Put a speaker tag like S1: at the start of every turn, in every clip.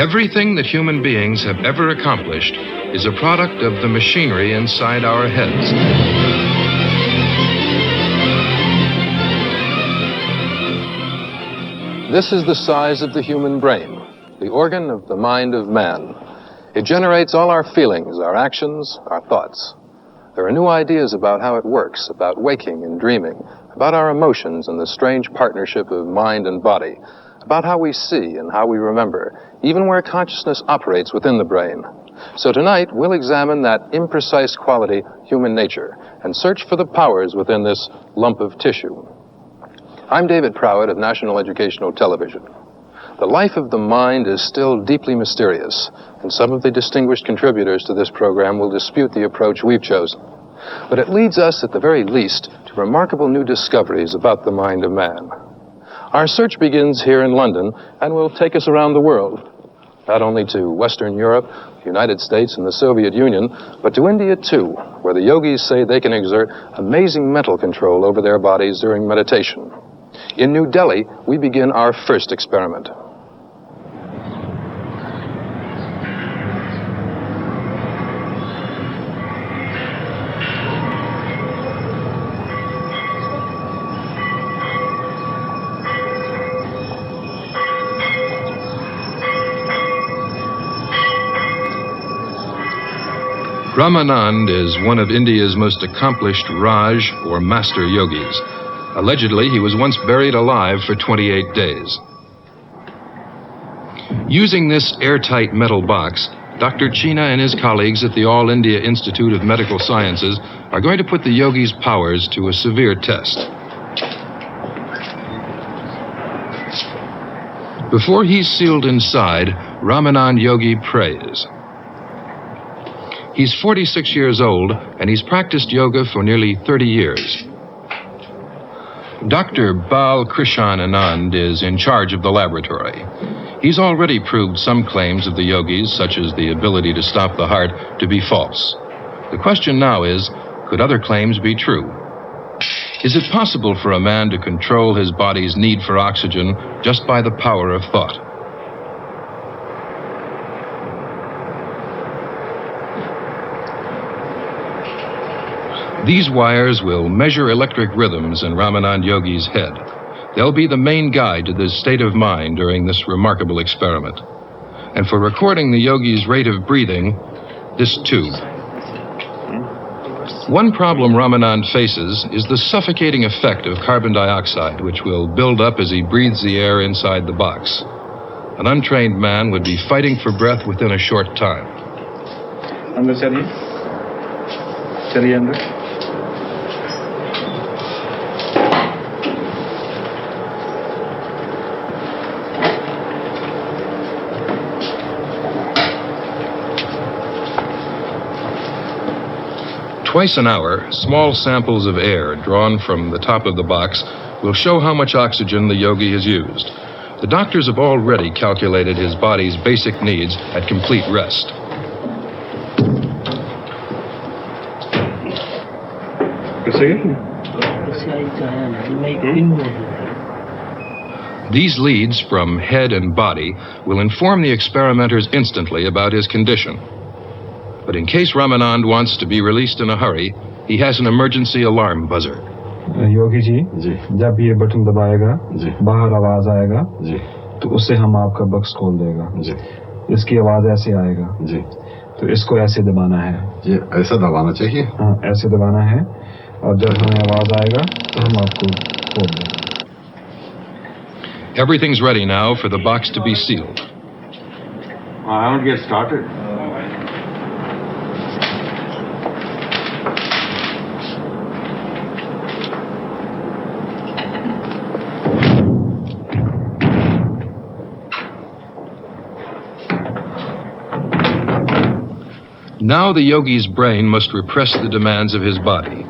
S1: Everything that human beings have ever accomplished is a product of the machinery inside our heads. This is the size of the human brain, the organ of the mind of man. It generates all our feelings, our actions, our thoughts. There are new ideas about how it works, about waking and dreaming, about our emotions and the strange partnership of mind and body, about how we see and how we remember, even where consciousness operates within the brain. So tonight, we'll examine that imprecise quality, human nature, and search for the powers within this lump of tissue. I'm David Prowitt of National Educational Television. The life of the mind is still deeply mysterious, and some of the distinguished contributors to this program will dispute the approach we've chosen. But it leads us, at the very least, to remarkable new discoveries about the mind of man. Our search begins here in London and will take us around the world, not only to Western Europe, the United States, and the Soviet Union, but to India, too, where the yogis say they can exert amazing mental control over their bodies during meditation. In New Delhi, we begin our first experiment. Ramanand is one of India's most accomplished Raj, or master yogis. Allegedly, he was once buried alive for 28 days. Using this airtight metal box, Dr. China and his colleagues at the All India Institute of Medical Sciences are going to put the yogi's powers to a severe test. Before he's sealed inside, Ramanand Yogi prays. He's 46 years old, and he's practiced yoga for nearly 30 years. Dr. Bal Krishan Anand is in charge of the laboratory. He's already proved some claims of the yogis, such as the ability to stop the heart, to be false. The question now is, could other claims be true? Is it possible for a man to control his body's need for oxygen just by the power of thought? These wires will measure electric rhythms in Ramanand Yogi's head. They'll be the main guide to the state of mind during this remarkable experiment. And for recording the yogi's rate of breathing, this tube. One problem Ramanand faces is the suffocating effect of carbon dioxide, which will build up as he breathes the air inside the box. An untrained man would be fighting for breath within a short time.
S2: Andar chaliye. Chaliye andar.
S1: Twice an hour, small samples of air drawn from the top of the box will show how much oxygen the yogi has used. The doctors have already calculated his body's basic needs at complete rest. These leads from head and body will inform the experimenters instantly about his condition. But in case Ramanand wants to be released in a hurry, he has an emergency alarm buzzer.
S2: Yogi ji जब ये button दबाएगा बाहर आवाज आएगा तो उससे हम आपका बक्स खोल देगा इसकी आवाज ऐसे आएगा तो इसको ऐसे दबाना है
S3: ये ऐसा दबाना चाहिए
S2: हाँ ऐसे दबाना है और जब हमें आवाज आएगा तो हम आपको खोल देंगे.
S1: Everything's ready now for the box to be sealed.
S3: I want to get started.
S1: Now the yogi's brain must repress the demands of his body.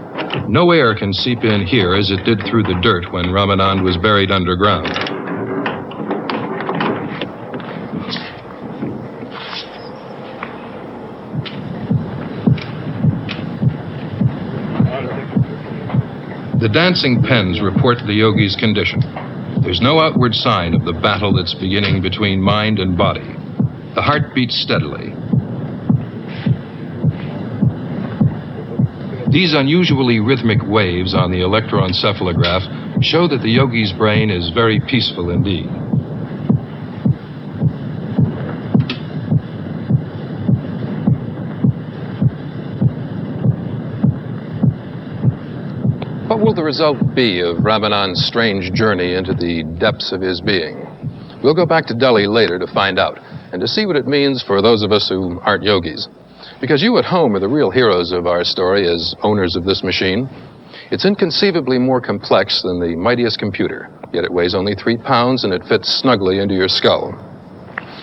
S1: No air can seep in here as it did through the dirt when Ramanand was buried underground. The dancing pens report the yogi's condition. There's no outward sign of the battle that's beginning between mind and body. The heart beats steadily. These unusually rhythmic waves on the electroencephalograph show that the yogi's brain is very peaceful indeed. What will the result be of Ramanand's strange journey into the depths of his being? We'll go back to Delhi later to find out and to see what it means for those of us who aren't yogis. Because you at home are the real heroes of our story as owners of this machine. It's inconceivably more complex than the mightiest computer, yet it weighs only 3 pounds and it fits snugly into your skull.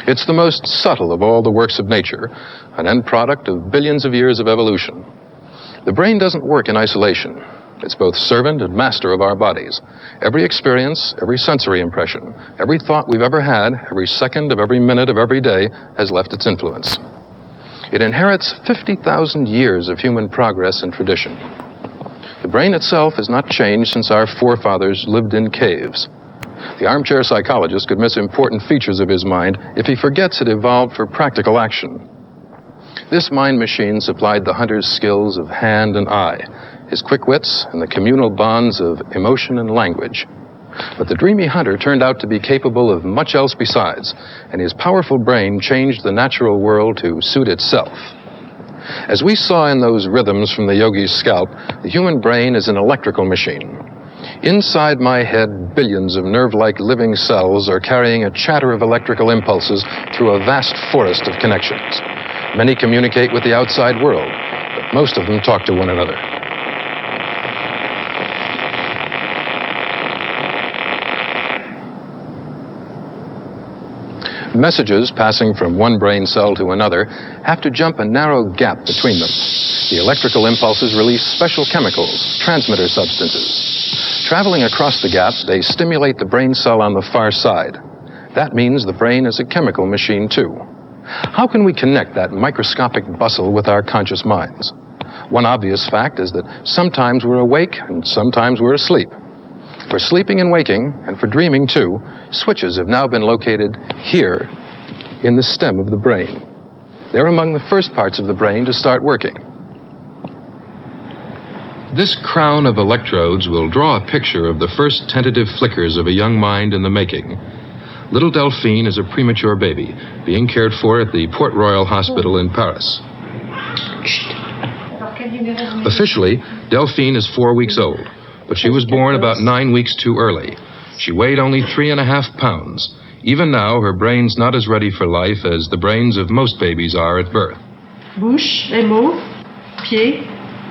S1: It's the most subtle of all the works of nature, an end product of billions of years of evolution. The brain doesn't work in isolation. It's both servant and master of our bodies. Every experience, every sensory impression, every thought we've ever had, every second of every minute of every day has left its influence. It inherits 50,000 years of human progress and tradition. The brain itself has not changed since our forefathers lived in caves. The armchair psychologist could miss important features of his mind if he forgets it evolved for practical action. This mind machine supplied the hunter's skills of hand and eye, his quick wits, and the communal bonds of emotion and language. But the dreamy hunter turned out to be capable of much else besides, and his powerful brain changed the natural world to suit itself. As we saw in those rhythms from the yogi's scalp, the human brain is an electrical machine. Inside my head, billions of nerve-like living cells are carrying a chatter of electrical impulses through a vast forest of connections. Many communicate with the outside world, but most of them talk to one another. Messages passing from one brain cell to another have to jump a narrow gap between them. The electrical impulses release special chemicals, transmitter substances. Traveling across the gap, they stimulate the brain cell on the far side. That means the brain is a chemical machine too. How can we connect that microscopic bustle with our conscious minds? One obvious fact is that sometimes we're awake and sometimes we're asleep. For sleeping and waking, and for dreaming too, switches have now been located here in the stem of the brain. They're among the first parts of the brain to start working. This crown of electrodes will draw a picture of the first tentative flickers of a young mind in the making. Little Delphine is a premature baby, being cared for at the Port Royal Hospital in Paris. Officially, Delphine is 4 weeks old, but she was born about 9 weeks too early. She weighed only 3.5 pounds. Even now, her brain's not as ready for life as the brains of most babies are at birth.
S4: Bouche, les mots, pieds,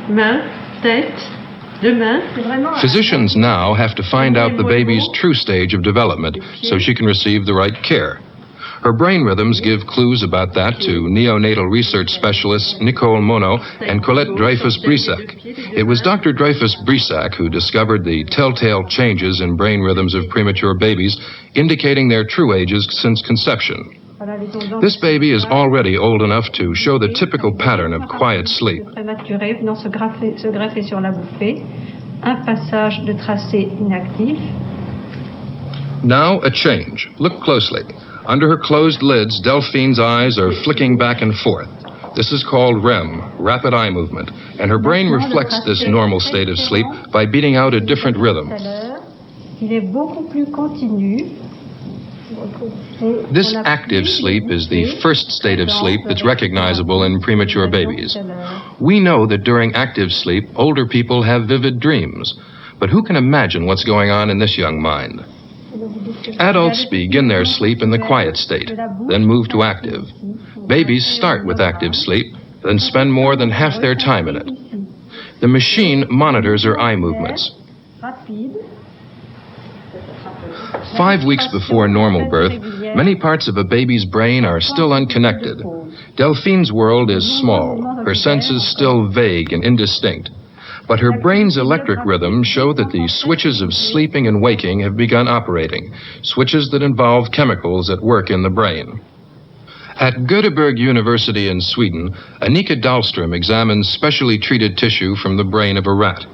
S4: mains, tête, deux mains.
S1: Physicians now have to find out the baby's true stage of development so she can receive the right care. Her brain rhythms give clues about that to neonatal research specialists Nicole Monod and Colette Dreyfus-Brissac. It was Dr. Dreyfus-Brissac who discovered the telltale changes in brain rhythms of premature babies, indicating their true ages since conception. This baby is already old enough to show the typical pattern of quiet sleep. Now a change. Look closely. Under her closed lids, Delphine's eyes are flicking back and forth. This is called REM, rapid eye movement, and her brain reflects this normal state of sleep by beating out a different rhythm. This active sleep is the first state of sleep that's recognizable in premature babies. We know that during active sleep, older people have vivid dreams, but who can imagine what's going on in this young mind? Adults begin their sleep in the quiet state, then move to active. Babies start with active sleep, then spend more than half their time in it. The machine monitors her eye movements. 5 weeks before normal birth, many parts of a baby's brain are still unconnected. Delphine's world is small, her senses still vague and indistinct. But her brain's electric rhythms show that the switches of sleeping and waking have begun operating, switches that involve chemicals at work in the brain. At Göteborg University in Sweden, Annika Dahlström examines specially treated tissue from the brain of a rat.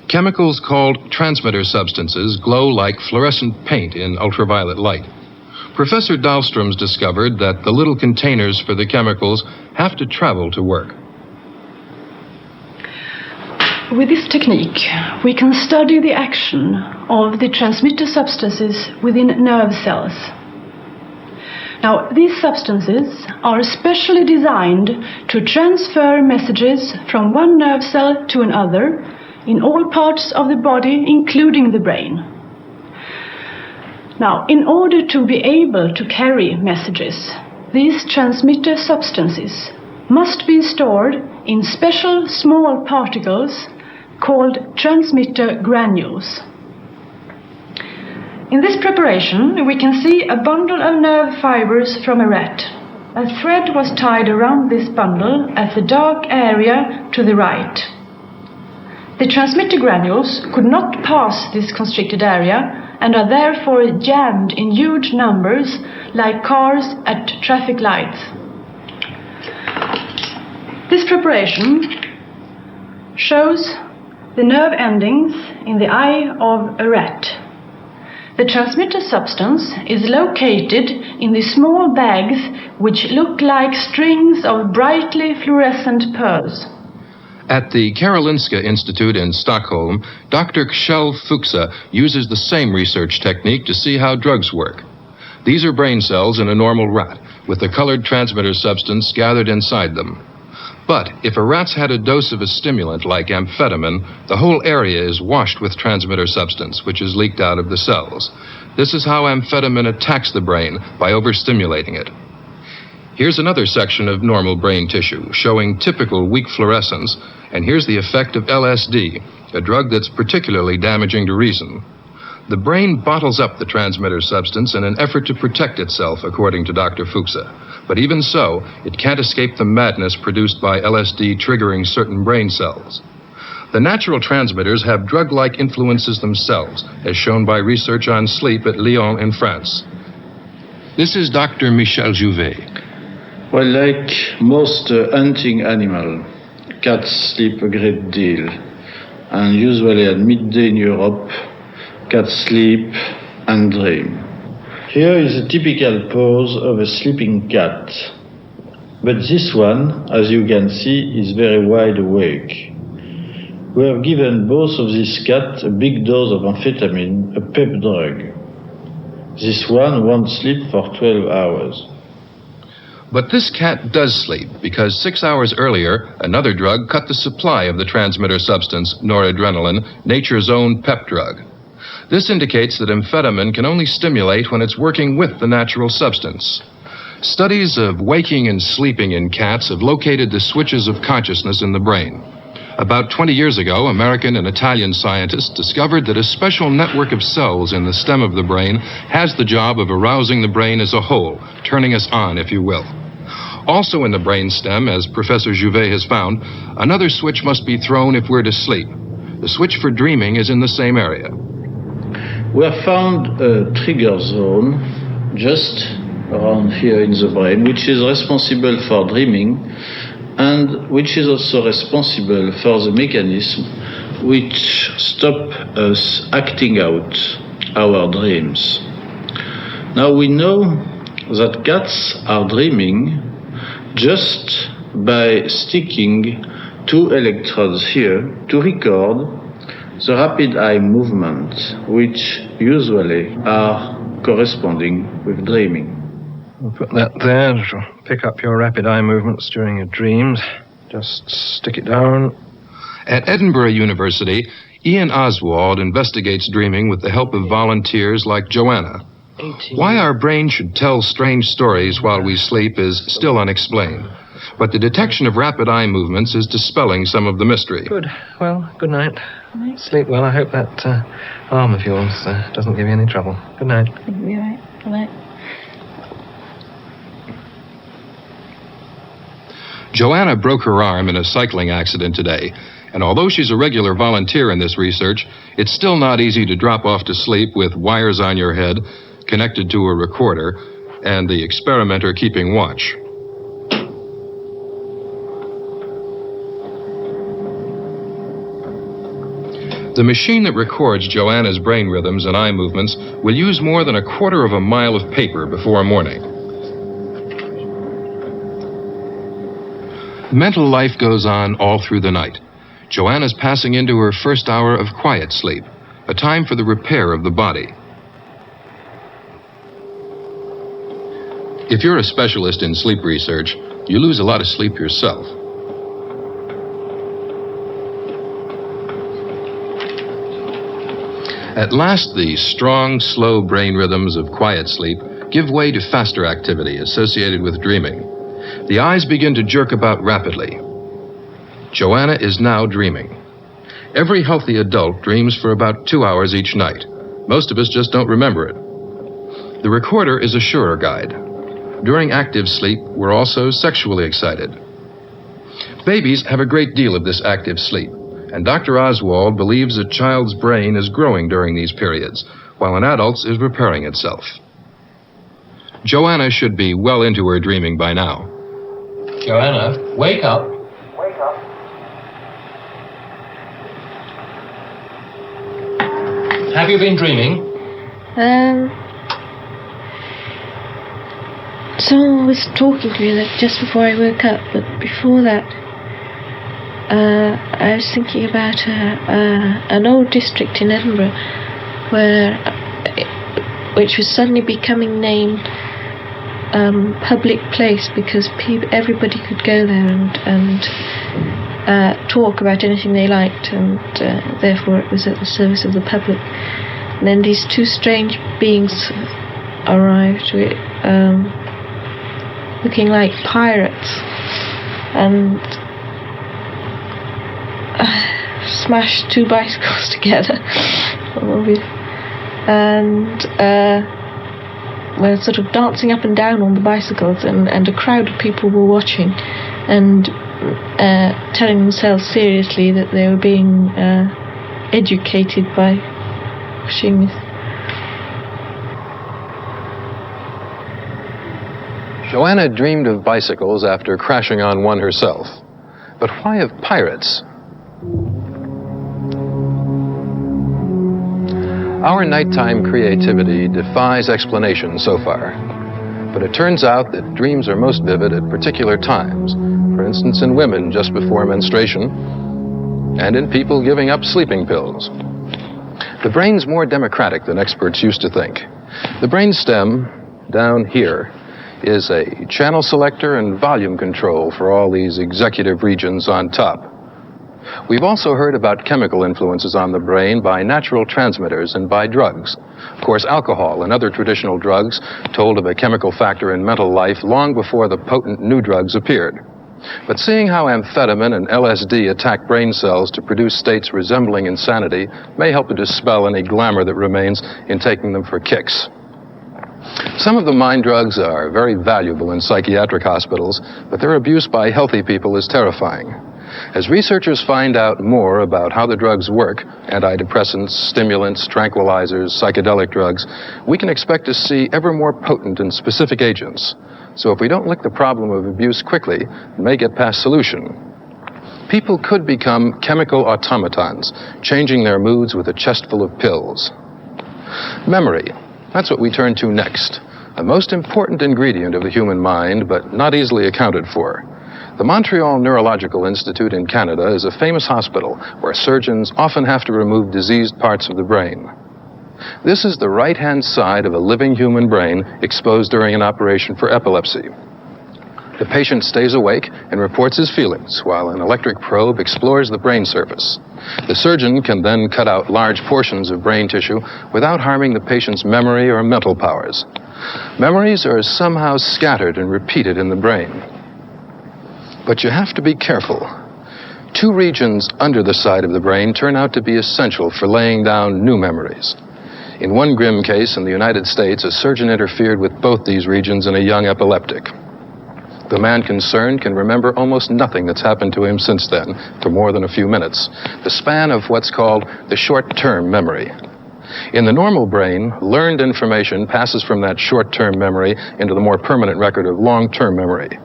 S1: Chemicals called transmitter substances glow like fluorescent paint in ultraviolet light. Professor Dahlström's discovered that the little containers for the chemicals have to travel to work.
S5: With this technique, we can study the action of the transmitter substances within nerve cells. Now, these substances are specially designed to transfer messages from one nerve cell to another in all parts of the body, including the brain. Now, in order to be able to carry messages, these transmitter substances must be stored in special small particles called transmitter granules. In this preparation, we can see a bundle of nerve fibers from a rat. A thread was tied around this bundle at the dark area to the right. The transmitter granules could not pass this constricted area and are therefore jammed in huge numbers like cars at traffic lights. This preparation shows the nerve endings in the eye of a rat. The transmitter substance is located in the small bags which look like strings of brightly fluorescent pearls.
S1: At the Karolinska Institute in Stockholm, Dr. Kjell Fuchse uses the same research technique to see how drugs work. These are brain cells in a normal rat, with the colored transmitter substance gathered inside them. But if a rat's had a dose of a stimulant like amphetamine, the whole area is washed with transmitter substance, which is leaked out of the cells. This is how amphetamine attacks the brain, by overstimulating it. Here's another section of normal brain tissue, showing typical weak fluorescence, and here's the effect of LSD, a drug that's particularly damaging to reason. The brain bottles up the transmitter substance in an effort to protect itself, according to Dr. Fuchse. But even so, it can't escape the madness produced by LSD triggering certain brain cells. The natural transmitters have drug-like influences themselves, as shown by research on sleep at Lyon in France. This is Dr. Michel Jouvet.
S6: Well, like most hunting animals, cats sleep a great deal. And usually at midday in Europe, cats sleep and dream. Here is a typical pose of a sleeping cat. But this one, as you can see, is very wide awake. We have given both of these cats a big dose of amphetamine, a PEP drug. This one won't sleep for 12 hours.
S1: But this cat does sleep, because 6 hours earlier, another drug cut the supply of the transmitter substance, noradrenaline, nature's own PEP drug. This indicates that amphetamine can only stimulate when it's working with the natural substance. Studies of waking and sleeping in cats have located the switches of consciousness in the brain. About 20 years ago, American and Italian scientists discovered that a special network of cells in the stem of the brain has the job of arousing the brain as a whole, turning us on, if you will. Also in the brain stem, as Professor Jouvet has found, another switch must be thrown if we're to sleep. The switch for dreaming is in the same area.
S6: We have found a trigger zone just around here in the brain, which is responsible for dreaming and which is also responsible for the mechanism which stop us acting out our dreams. Now we know that cats are dreaming just by sticking 2 electrodes here to record the rapid eye movements, which usually are corresponding with dreaming.
S7: We'll put that there to pick up your rapid eye movements during your dreams. Just stick it down.
S1: At Edinburgh University, Ian Oswald investigates dreaming with the help of volunteers like Joanna. Why our brain should tell strange stories while we sleep is still unexplained. But the detection of rapid eye movements is dispelling some of the mystery.
S7: Good. Well, good night. Sleep well. I hope that arm of yours doesn't give you any trouble. Good night.
S5: You'll be all right. Good night.
S1: Joanna broke her arm in a cycling accident today, and although she's a regular volunteer in this research, it's still not easy to drop off to sleep with wires on your head, connected to a recorder, and the experimenter keeping watch. The machine that records Joanna's brain rhythms and eye movements will use more than 1/4 of a mile of paper before morning. Mental life goes on all through the night. Joanna's passing into her first hour of quiet sleep, a time for the repair of the body. If you're a specialist in sleep research, you lose a lot of sleep yourself. At last, the strong, slow brain rhythms of quiet sleep give way to faster activity associated with dreaming. The eyes begin to jerk about rapidly. Joanna is now dreaming. Every healthy adult dreams for about 2 hours each night. Most of us just don't remember it. The recorder is a surer guide. During active sleep, we're also sexually excited. Babies have a great deal of this active sleep, and Dr. Oswald believes a child's brain is growing during these periods, while an adult's is repairing itself. Joanna should be well into her dreaming by now.
S7: Joanna, wake up.
S8: Wake up.
S7: Have you been dreaming?
S9: Someone was talking to me just before I woke up, but before that, I was thinking about an old district in Edinburgh which was suddenly becoming named public place because everybody could go there and talk about anything they liked, and therefore it was at the service of the public. And then these two strange beings arrived, looking like pirates, and smashed two bicycles together, and were sort of dancing up and down on the bicycles, and a crowd of people were watching and telling themselves seriously that they were being educated by watching this.
S1: Joanna dreamed of bicycles after crashing on one herself. But why of pirates? Our nighttime creativity defies explanation so far. But it turns out that dreams are most vivid at particular times. For instance, in women just before menstruation, and in people giving up sleeping pills. The brain's more democratic than experts used to think. The brainstem, down here, is a channel selector and volume control for all these executive regions on top. We've also heard about chemical influences on the brain by natural transmitters and by drugs. Of course, alcohol and other traditional drugs told of a chemical factor in mental life long before the potent new drugs appeared. But seeing how amphetamine and LSD attack brain cells to produce states resembling insanity may help to dispel any glamour that remains in taking them for kicks. Some of the mind drugs are very valuable in psychiatric hospitals, but their abuse by healthy people is terrifying. As researchers find out more about how the drugs work, antidepressants, stimulants, tranquilizers, psychedelic drugs, we can expect to see ever more potent and specific agents. So if we don't lick the problem of abuse quickly, it may get past solution. People could become chemical automatons, changing their moods with a chest full of pills. Memory. That's what we turn to next. A most important ingredient of the human mind, but not easily accounted for. The Montreal Neurological Institute in Canada is a famous hospital where surgeons often have to remove diseased parts of the brain. This is the right-hand side of a living human brain exposed during an operation for epilepsy. The patient stays awake and reports his feelings while an electric probe explores the brain surface. The surgeon can then cut out large portions of brain tissue without harming the patient's memory or mental powers. Memories are somehow scattered and repeated in the brain. But you have to be careful. Two regions under the side of the brain turn out to be essential for laying down new memories. In one grim case in the United States, a surgeon interfered with both these regions in a young epileptic. The man concerned can remember almost nothing that's happened to him since then for more than a few minutes, the span of what's called the short-term memory. In the normal brain, learned information passes from that short-term memory into the more permanent record of long-term memory.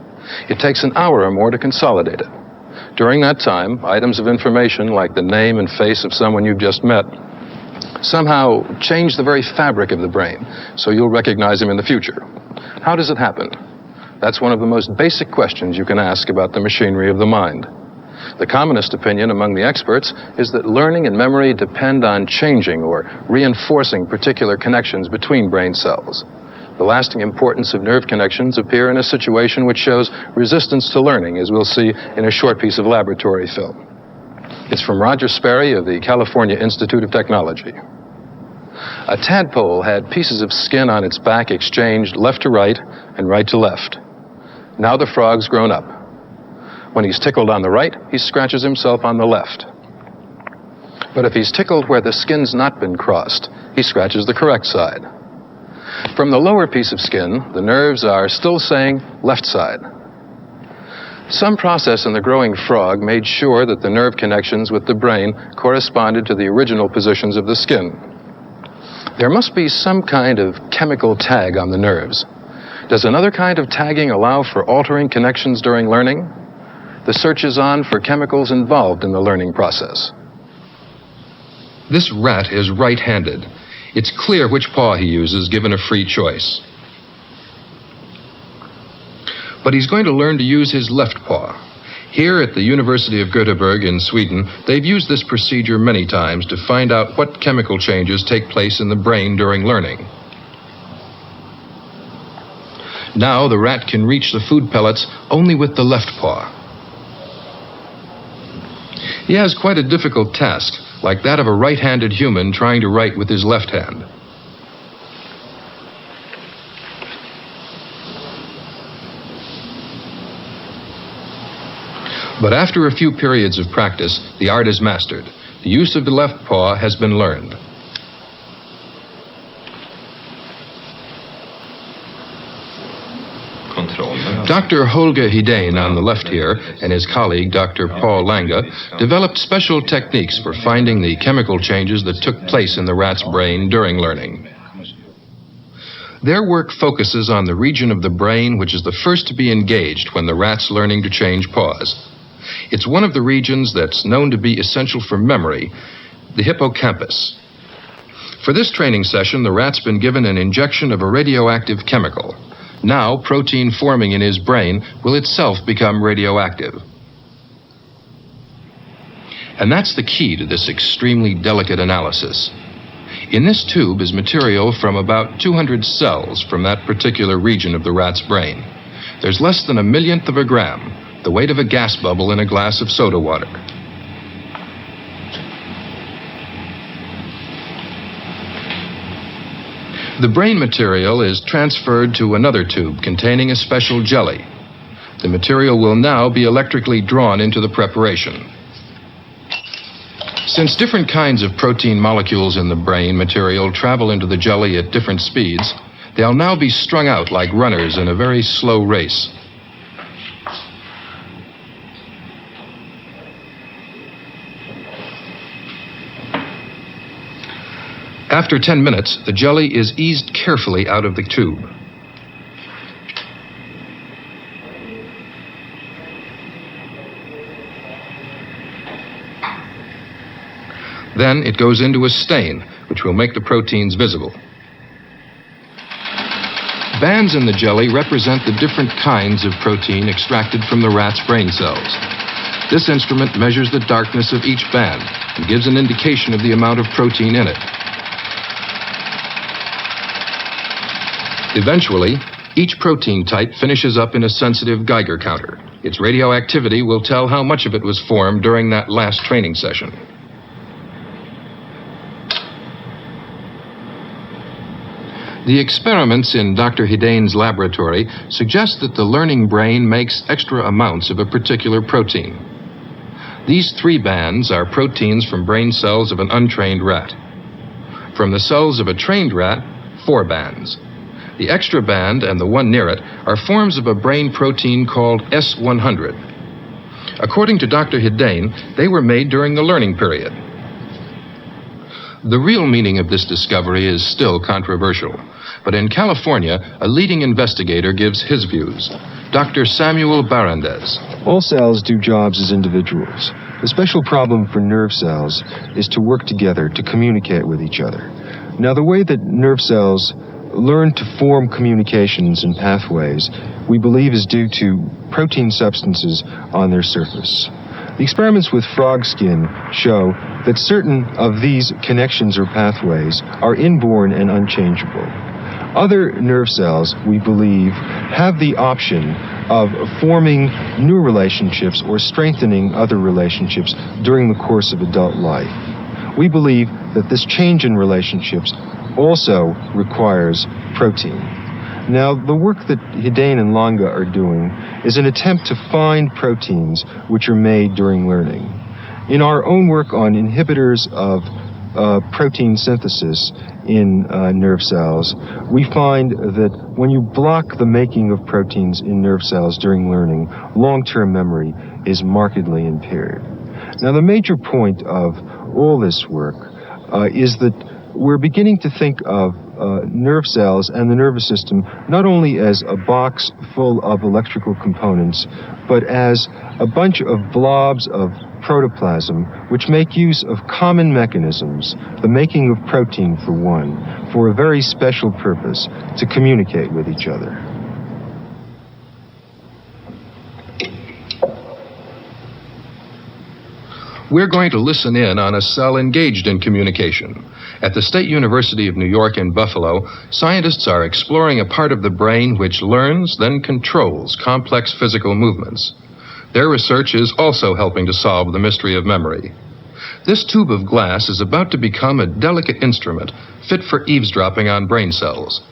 S1: It takes an hour or more to consolidate it. During that time, items of information like the name and face of someone you've just met somehow change the very fabric of the brain, so you'll recognize him in the future. How does it happen? That's one of the most basic questions you can ask about the machinery of the mind. The commonest opinion among the experts is that learning and memory depend on changing or reinforcing particular connections between brain cells. The lasting importance of nerve connections appear in a situation which shows resistance to learning, as we'll see in a short piece of laboratory film. It's from Roger Sperry of the California Institute of Technology. A tadpole had pieces of skin on its back exchanged left to right and right to left. Now the frog's grown up. When he's tickled on the right, he scratches himself on the left. But if he's tickled where the skin's not been crossed, he scratches the correct side. From the lower piece of skin, the nerves are still saying left side. Some process in the growing frog made sure that the nerve connections with the brain corresponded to the original positions of the skin. There must be some kind of chemical tag on the nerves. Does another kind of tagging allow for altering connections during learning? The search is on for chemicals involved in the learning process.
S8: This rat is right-handed. It's clear which paw he uses, given a free choice. But he's going to learn to use his left paw. Here at the University of Göteborg in Sweden, they've used this procedure many times to find out what chemical changes take place in the brain during learning. Now the rat can reach the food pellets only with the left paw. He has quite a difficult task, like that of a right-handed human trying to write with his left hand. But after a few periods of practice, the art is mastered. The use of the left paw has been learned. Dr. Holger Hidén on the left here and his colleague, Dr. Paul Lange, developed special techniques for finding the chemical changes that took place in the rat's brain during learning. Their work focuses on the region of the brain which is the first to be engaged when the rat's learning to change paws. It's one of the regions that's known to be essential for memory, the hippocampus. For this training session, the rat's been given an injection of a radioactive chemical. Now, protein forming in his brain will itself become radioactive. And that's the key to this extremely delicate analysis. In this tube is material from about 200 cells from that particular region of the rat's brain. There's less than 1/millionth of a gram, the weight of a gas bubble in a glass of soda water. The brain material is transferred to another tube containing a special jelly. The material will now be electrically drawn into the preparation. Since different kinds of protein molecules in the brain material travel into the jelly at different speeds, they'll now be strung out like runners in a very slow race. After 10 minutes, the jelly is eased carefully out of the tube. Then it goes into a stain, which will make the proteins visible. Bands in the jelly represent the different kinds of protein extracted from the rat's brain cells. This instrument measures the darkness of each band and gives an indication of the amount of protein in it. Eventually, each protein type finishes up in a sensitive Geiger counter. Its radioactivity will tell how much of it was formed during that last training session. The experiments in Dr. Hidén's laboratory suggest that the learning brain makes extra amounts of a particular protein. These 3 bands are proteins from brain cells of an untrained rat. From the cells of a trained rat, 4 bands. The extra band and the one near it are forms of a brain protein called S100. According to Dr. Hidén, they were made during the learning period. The real meaning of this discovery is still controversial, but in California, a leading investigator gives his views. Dr. Samuel Barandez.
S10: All cells do jobs as individuals. The special problem for nerve cells is to work together, to communicate with each other. Now, the way that nerve cells learn to form communications and pathways, we believe is due to protein substances on their surface. The experiments with frog skin show that certain of these connections or pathways are inborn and unchangeable. Other nerve cells, we believe, have the option of forming new relationships or strengthening other relationships during the course of adult life. We believe that this change in relationships also requires protein. Now, the work that Hidane and Langa are doing is an attempt to find proteins which are made during learning. In our own work on inhibitors of protein synthesis in nerve cells, we find that when you block the making of proteins in nerve cells during learning, long-term memory is markedly impaired. Now, the major point of all this work is that we're beginning to think of nerve cells and the nervous system not only as a box full of electrical components, but as a bunch of blobs of protoplasm which make use of common mechanisms, the making of protein for one, for a very special purpose, to communicate with each other.
S8: We're going to listen in on a cell engaged in communication. At the State University of New York in Buffalo, scientists are exploring a part of the brain which learns, then controls complex physical movements. Their research is also helping to solve the mystery of memory. This tube of glass is about to become a delicate instrument fit for eavesdropping on brain cells.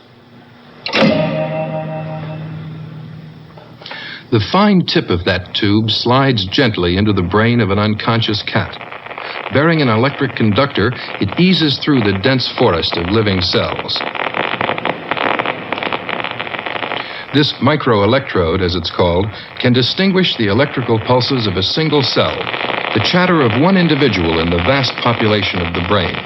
S8: The fine tip of that tube slides gently into the brain of an unconscious cat. Bearing an electric conductor, it eases through the dense forest of living cells. This microelectrode, as it's called, can distinguish the electrical pulses of a single cell, the chatter of one individual in the vast population of the brain.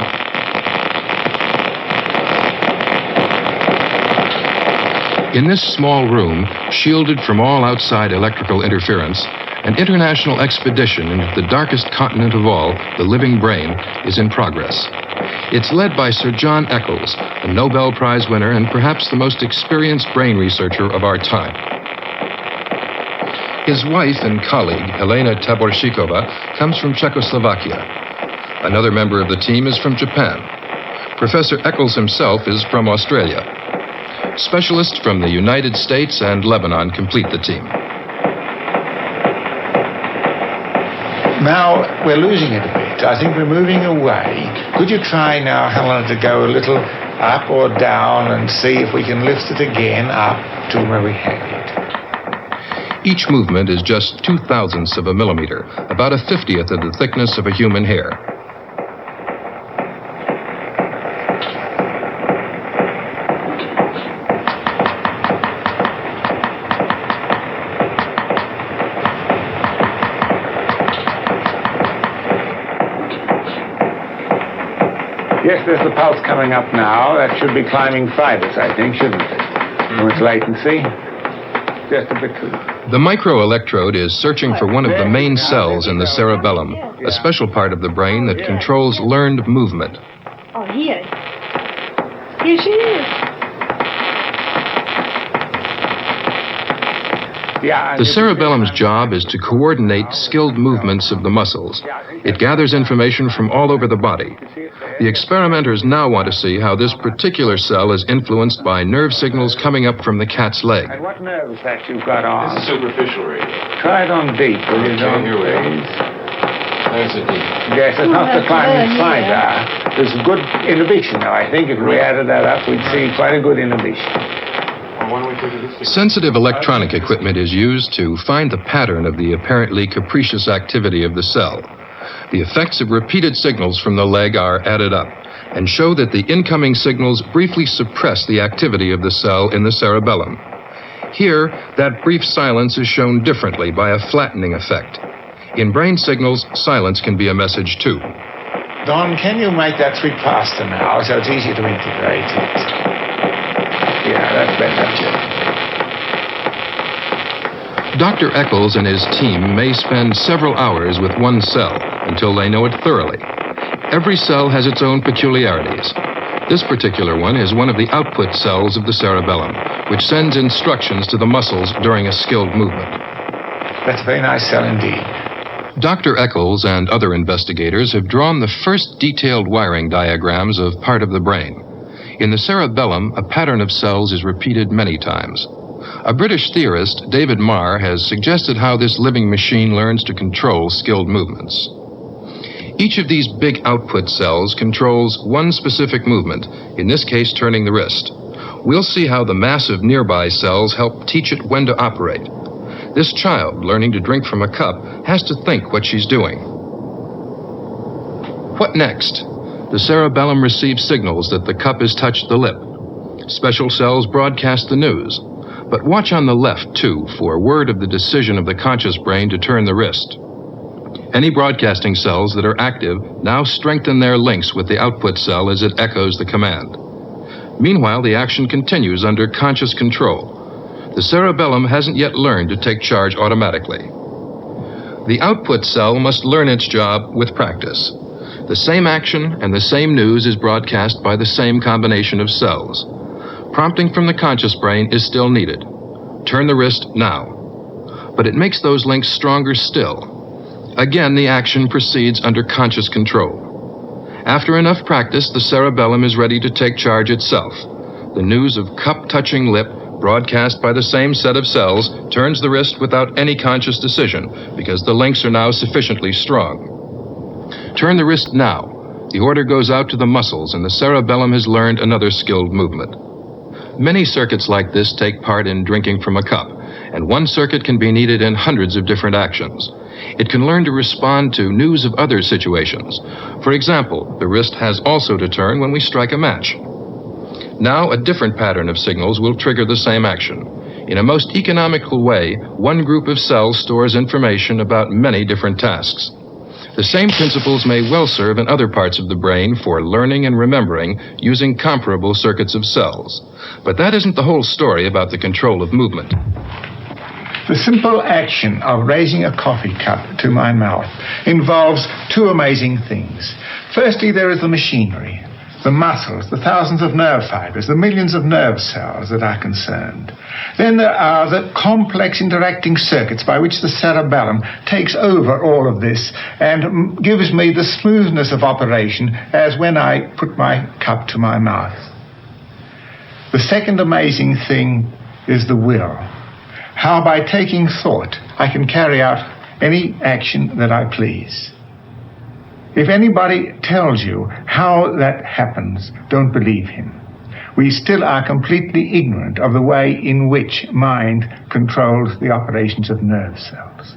S8: In this small room, shielded from all outside electrical interference, an international expedition into the darkest continent of all, the living brain, is in progress. It's led by Sir John Eccles, a Nobel Prize winner and perhaps the most experienced brain researcher of our time. His wife and colleague, Helena Taborshikova, comes from Czechoslovakia. Another member of the team is from Japan. Professor Eccles himself is from Australia. Specialists from the United States and Lebanon complete the team.
S11: Now we're losing it a bit. I think we're moving away. Could you try now, Helena, to go a little up or down and see if we can lift it again up to where we had it?
S8: Each movement is just 0.002 of a millimeter, about a 50th of the thickness of a human hair.
S11: Yes, there's the pulse coming up now. That should be climbing fibers, I think, shouldn't it? From its latency. Just a bit too.
S8: The microelectrode is searching for one of the main cells in the cerebellum, a special part of the brain that controls learned movement.
S9: Oh, here. Here she is.
S8: The cerebellum's job is to coordinate skilled movements of the muscles. It gathers information from all over the body. The experimenters now want to see how this particular cell is influenced by nerve signals coming up from the cat's leg.
S11: And what nerve is that you've got on?
S3: This is superficial radio.
S11: Try it on deep, will you, John,
S3: Here we are.
S11: please?
S3: There's a deep.
S11: Yes, it's not the climbing fiber. There's good inhibition now. I think if we added that up, we'd see quite a good inhibition.
S8: Sensitive electronic equipment is used to find the pattern of the apparently capricious activity of the cell. The effects of repeated signals from the leg are added up and show that the incoming signals briefly suppress the activity of the cell in the cerebellum. Here, that brief silence is shown differently by a flattening effect. In brain signals, silence can be a message too.
S11: Don, can you make that switch faster now so it's easier to integrate it? Yeah, that's better, Jim.
S8: Dr. Eccles and his team may spend several hours with one cell until they know it thoroughly. Every cell has its own peculiarities. This particular one is one of the output cells of the cerebellum, which sends instructions to the muscles during a skilled movement.
S11: That's a very nice cell indeed.
S8: Dr. Eccles and other investigators have drawn the first detailed wiring diagrams of part of the brain. In the cerebellum, a pattern of cells is repeated many times. A British theorist, David Marr, has suggested how this living machine learns to control skilled movements. Each of these big output cells controls one specific movement, in this case turning the wrist. We'll see how the massive nearby cells help teach it when to operate. This child, learning to drink from a cup, has to think what she's doing. What next? The cerebellum receives signals that the cup has touched the lip. Special cells broadcast the news. But watch on the left, too, for word of the decision of the conscious brain to turn the wrist. Any broadcasting cells that are active now strengthen their links with the output cell as it echoes the command. Meanwhile, the action continues under conscious control. The cerebellum hasn't yet learned to take charge automatically. The output cell must learn its job with practice. The same action and the same news is broadcast by the same combination of cells. Prompting from the conscious brain is still needed. Turn the wrist now. But it makes those links stronger still. Again, the action proceeds under conscious control. After enough practice, the cerebellum is ready to take charge itself. The news of cup-touching lip, broadcast by the same set of cells, turns the wrist without any conscious decision, because the links are now sufficiently strong. Turn the wrist now. The order goes out to the muscles, and the cerebellum has learned another skilled movement. Many circuits like this take part in drinking from a cup, and one circuit can be needed in hundreds of different actions. It can learn to respond to news of other situations. For example, the wrist has also to turn when we strike a match. Now, a different pattern of signals will trigger the same action. In a most economical way, one group of cells stores information about many different tasks. The same principles may well serve in other parts of the brain for learning and remembering using comparable circuits of cells. But that isn't the whole story about the control of movement.
S11: The simple action of raising a coffee cup to my mouth involves two amazing things. Firstly, there is the machinery, the muscles, the thousands of nerve fibers, the millions of nerve cells that are concerned. Then there are the complex interacting circuits by which the cerebellum takes over all of this and gives me the smoothness of operation as when I put my cup to my mouth. The second amazing thing is the will. How by taking thought I can carry out any action that I please. If anybody tells you how that happens, don't believe him. We still are completely ignorant of the way in which mind controls the operations of nerve cells.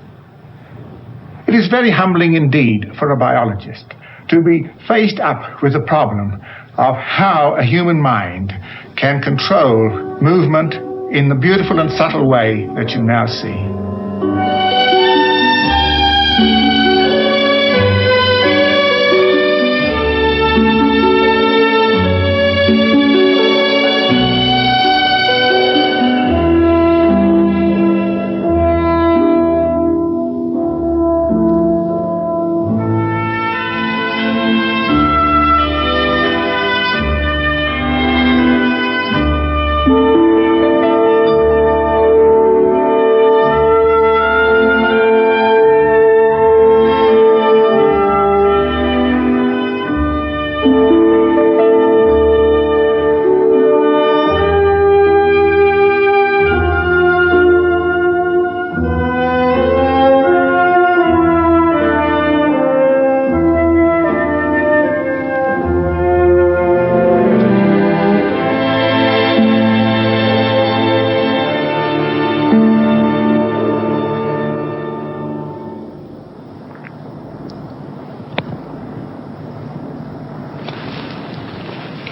S11: It is very humbling indeed for a biologist to be faced up with the problem of how a human mind can control movement in the beautiful and subtle way that you now see.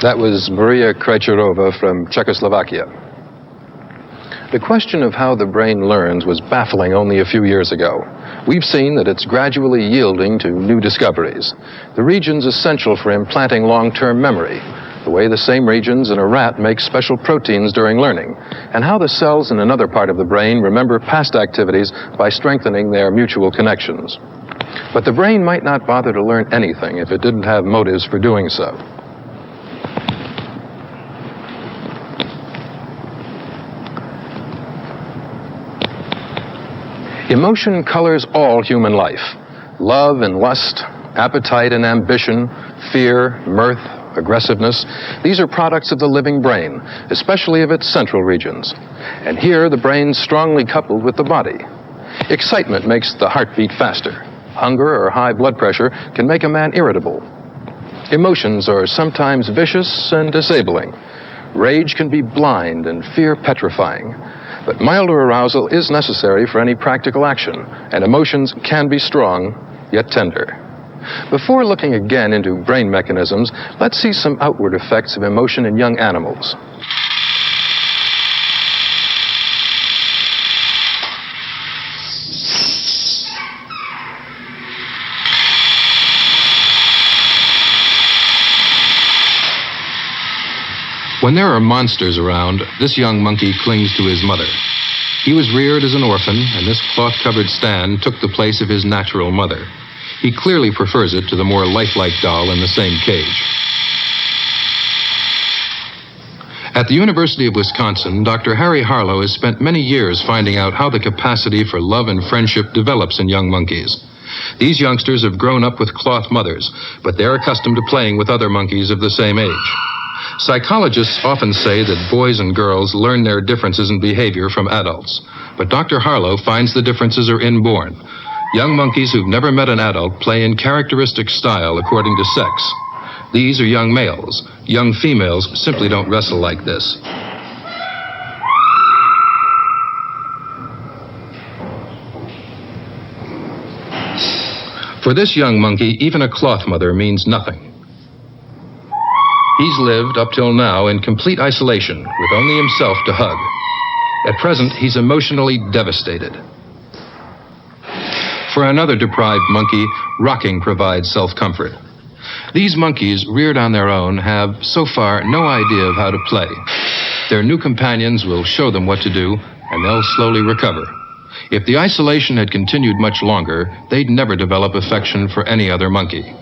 S1: That was Maria Krejčířová from Czechoslovakia. The question of how the brain learns was baffling only a few years ago. We've seen that it's gradually yielding to new discoveries. The regions essential for implanting long-term memory, the way the same regions in a rat make special proteins during learning, and how the cells in another part of the brain remember past activities by strengthening their mutual connections. But the brain might not bother to learn anything if it didn't have motives for doing so. Emotion colors all human life. Love and lust, appetite and ambition, fear, mirth, aggressiveness. These are products of the living brain, especially of its central regions. And here, the brain's strongly coupled with the body. Excitement makes the heartbeat faster. Hunger or high blood pressure can make a man irritable. Emotions are sometimes vicious and disabling. Rage can be blind and fear petrifying. But milder arousal is necessary for any practical action, and emotions can be strong, yet tender. Before looking again into brain mechanisms, let's see some outward effects of emotion in young animals.
S8: When there are monsters around, this young monkey clings to his mother. He was reared as an orphan, and this cloth-covered stand took the place of his natural mother. He clearly prefers it to the more lifelike doll in the same cage. At the University of Wisconsin, Dr. Harry Harlow has spent many years finding out how the capacity for love and friendship develops in young monkeys. These youngsters have grown up with cloth mothers, but they're accustomed to playing with other monkeys of the same age. Psychologists often say that boys and girls learn their differences in behavior from adults, but Dr. Harlow finds the differences are inborn. Young monkeys who've never met an adult play in characteristic style according to sex. These are young males. Young females simply don't wrestle like this. For this young monkey, even a cloth mother means nothing. He's lived, up till now, in complete isolation, with only himself to hug. At present, he's emotionally devastated. For another deprived monkey, rocking provides self-comfort. These monkeys, reared on their own, have, so far, no idea of how to play. Their new companions will show them what to do, and they'll slowly recover. If the isolation had continued much longer, they'd never develop affection for any other monkey.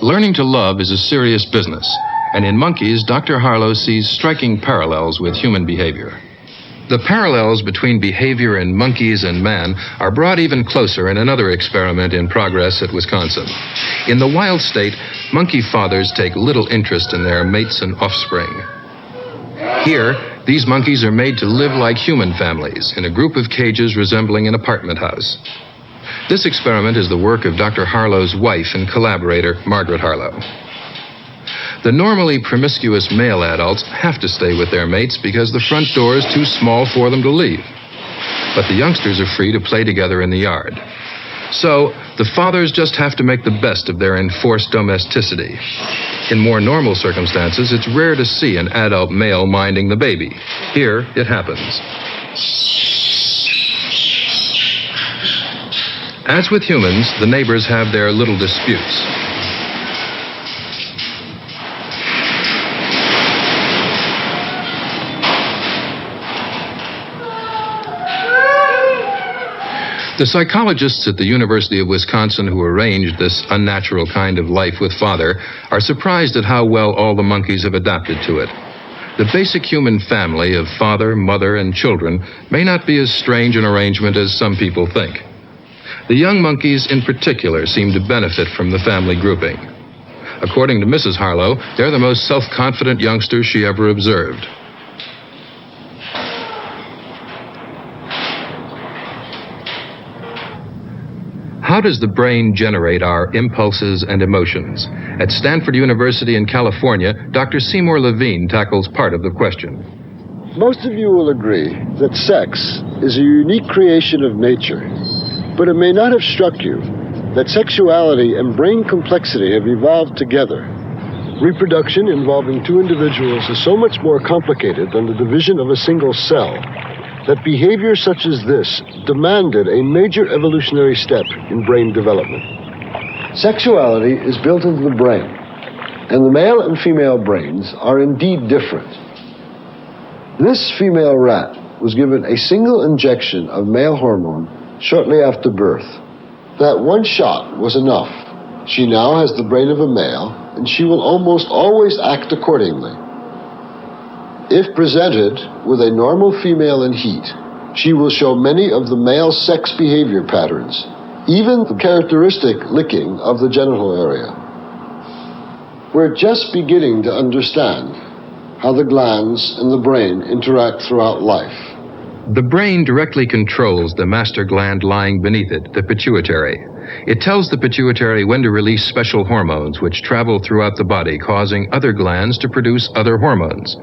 S8: Learning to love is a serious business, and in monkeys, Dr. Harlow sees striking parallels with human behavior. The parallels between behavior in monkeys and man are brought even closer in another experiment in progress at Wisconsin. In the wild state, monkey fathers take little interest in their mates and offspring. Here, these monkeys are made to live like human families in a group of cages resembling an apartment house. This experiment is the work of Dr. Harlow's wife and collaborator, Margaret Harlow. The normally promiscuous male adults have to stay with their mates because the front door is too small for them to leave. But the youngsters are free to play together in the yard. So, the fathers just have to make the best of their enforced domesticity. In more normal circumstances, it's rare to see an adult male minding the baby. Here, it happens. As with humans, the neighbors have their little disputes. The psychologists at the University of Wisconsin who arranged this unnatural kind of life with father are surprised at how well all the monkeys have adapted to it. The basic human family of father, mother, and children may not be as strange an arrangement as some people think. The young monkeys in particular seem to benefit from the family grouping. According to Mrs. Harlow, they're the most self-confident youngsters she ever observed. How does the brain generate our impulses and emotions? At Stanford University in California, Dr. Seymour Levine tackles part of the question.
S12: Most of you will agree that sex is a unique creation of nature, but it may not have struck you that sexuality and brain complexity have evolved together. reproduction involving two individuals is so much more complicated than the division of a single cell that behavior such as this demanded a major evolutionary step in brain development. Sexuality is built into the brain, and the male and female brains are indeed different. This female rat was given a single injection of male hormone shortly after birth. That one shot was enough. She now has the brain of a male, and she will almost always act accordingly. If presented with a normal female in heat, she will show many of the male sex behavior patterns, even the characteristic licking of the genital area. We're just beginning to understand how the glands and the brain interact throughout life.
S8: The brain directly controls the master gland lying beneath it, the pituitary. It tells the pituitary when to release special hormones which travel throughout the body, causing other glands to produce other hormones.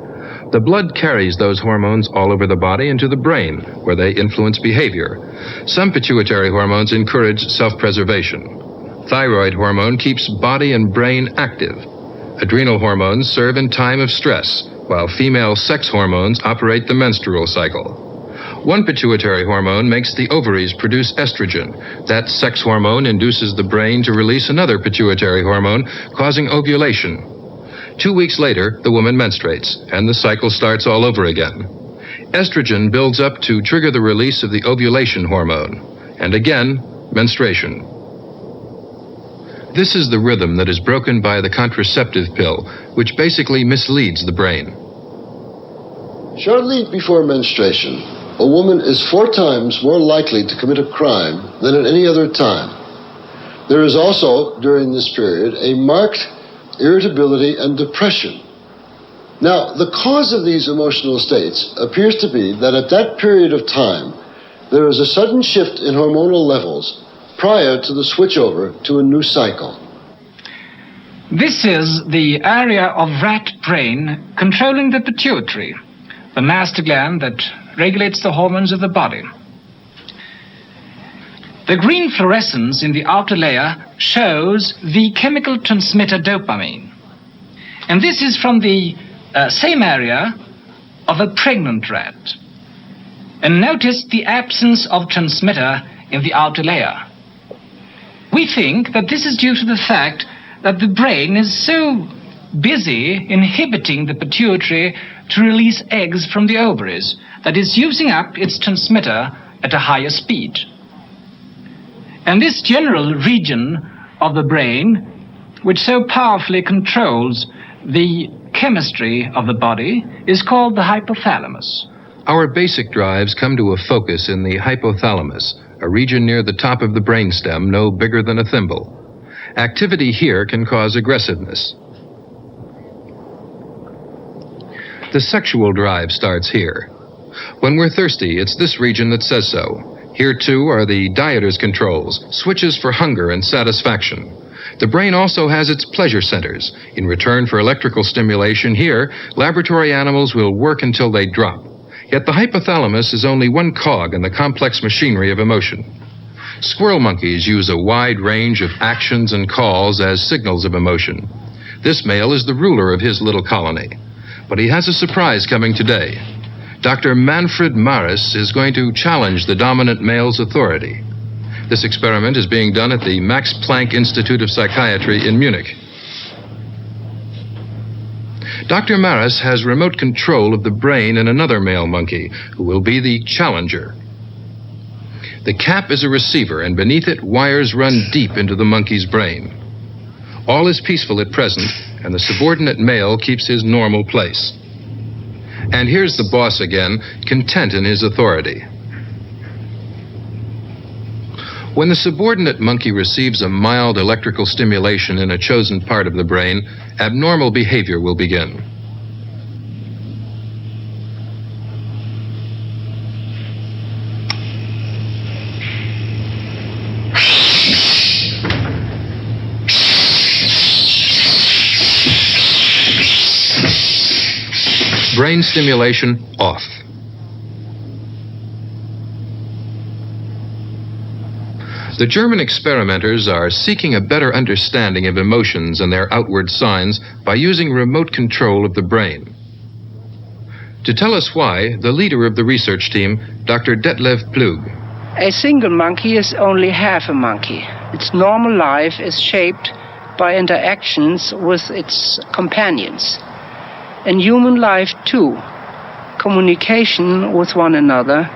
S8: The blood carries those hormones all over the body into the brain, where they influence behavior. Some pituitary hormones encourage self-preservation. Thyroid hormone keeps body and brain active. Adrenal hormones serve in time of stress, while female sex hormones operate the menstrual cycle. One pituitary hormone makes the ovaries produce estrogen. That sex hormone induces the brain to release another pituitary hormone, causing ovulation. 2 weeks later, the woman menstruates, and the cycle starts all over again. Estrogen builds up to trigger the release of the ovulation hormone, and again, menstruation. This is the rhythm that is broken by the contraceptive pill, which basically misleads the brain.
S12: Shortly before menstruation, a woman is 4 times more likely to commit a crime than at any other time. There is also, during this period, a marked irritability and depression. Now, the cause of these emotional states appears to be that at that period of time, there is a sudden shift in hormonal levels prior to the switchover to a new cycle.
S13: This is the area of rat brain controlling the pituitary, the master gland that regulates the hormones of the body. The green fluorescence in the outer layer shows the chemical transmitter dopamine. And this is from the same area of a pregnant rat. And notice the absence of transmitter in the outer layer. We think that this is due to the fact that the brain is so busy inhibiting the pituitary to release eggs from the ovaries that it's using up its transmitter at a higher speed. And this general region of the brain, which so powerfully controls the chemistry of the body, is called the hypothalamus.
S8: Our basic drives come to a focus in the hypothalamus, a region near the top of the brainstem no bigger than a thimble. Activity here can cause aggressiveness. The sexual drive starts here. When we're thirsty, it's this region that says so. Here, too, are the dieter's controls, switches for hunger and satisfaction. The brain also has its pleasure centers. In return for electrical stimulation here, laboratory animals will work until they drop. Yet the hypothalamus is only one cog in the complex machinery of emotion. Squirrel monkeys use a wide range of actions and calls as signals of emotion. This male is the ruler of his little colony. But he has a surprise coming today. Dr. Manfred Maris is going to challenge the dominant male's authority. This experiment is being done at the Max Planck Institute of Psychiatry in Munich. Dr. Maris has remote control of the brain in another male monkey, who will be the challenger. The cap is a receiver, and beneath it, wires run deep into the monkey's brain. All is peaceful at present, and the subordinate male keeps his normal place. And here's the boss again, content in his authority. When the subordinate monkey receives a mild electrical stimulation in a chosen part of the brain, abnormal behavior will begin. Brain stimulation off. The German experimenters are seeking a better understanding of emotions and their outward signs by using remote control of the brain. To tell us why, the leader of the research team, Dr. Detlev Plug.
S14: A single monkey is only half a monkey. Its normal life is shaped by interactions with its companions. In human life, too, communication with one another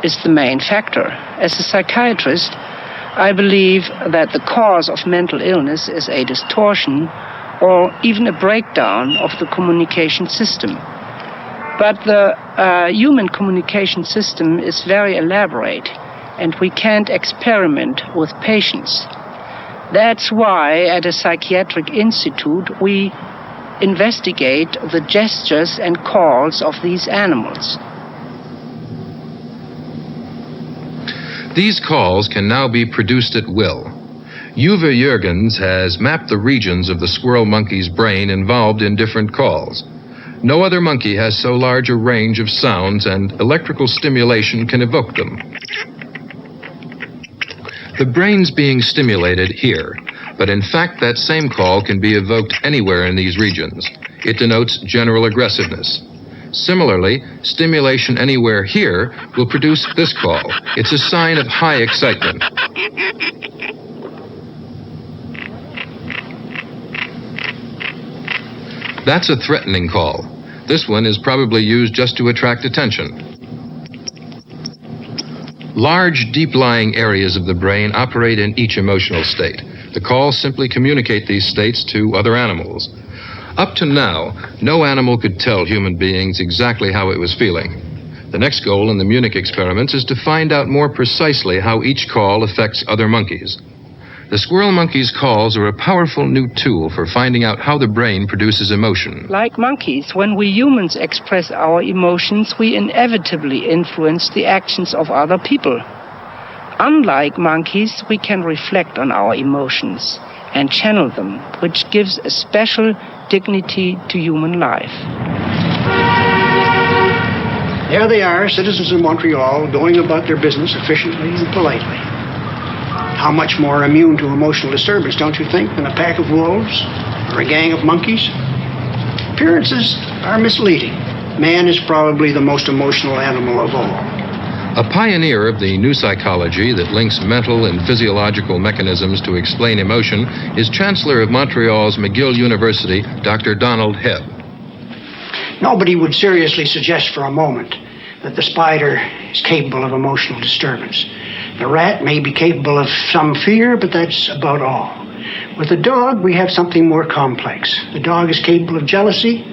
S14: is the main factor. As a psychiatrist, I believe that the cause of mental illness is a distortion or even a breakdown of the communication system. But the human communication system is very elaborate, and we can't experiment with patients. That's why at a psychiatric institute we investigate the gestures and calls of these animals.
S8: These calls can now be produced at will. Uwe Jürgens has mapped the regions of the squirrel monkey's brain involved in different calls. No other monkey has so large a range of sounds, and electrical stimulation can evoke them. The brain's being stimulated here, but in fact that same call can be evoked anywhere in these regions. It denotes general aggressiveness. Similarly, stimulation anywhere here will produce this call. It's a sign of high excitement. That's a threatening call. This one is probably used just to attract attention. Large, deep-lying areas of the brain operate in each emotional state. The calls simply communicate these states to other animals. Up to now, no animal could tell human beings exactly how it was feeling. The next goal in the Munich experiments is to find out more precisely how each call affects other monkeys. The squirrel monkey's calls are a powerful new tool for finding out how the brain produces emotion.
S14: Like monkeys, when we humans express our emotions, we inevitably influence the actions of other people. Unlike monkeys, we can reflect on our emotions and channel them, which gives a special dignity to human life.
S15: There they are, citizens of Montreal, going about their business efficiently and politely. How much more immune to emotional disturbance, don't you think, than a pack of wolves or a gang of monkeys? Appearances are misleading. Man is probably the most emotional animal of all.
S8: A pioneer of the new psychology that links mental and physiological mechanisms to explain emotion is Chancellor of Montreal's McGill University, Dr. Donald Hebb.
S15: Nobody would seriously suggest for a moment that the spider is capable of emotional disturbance. The rat may be capable of some fear, but that's about all. With the dog, we have something more complex. The dog is capable of jealousy,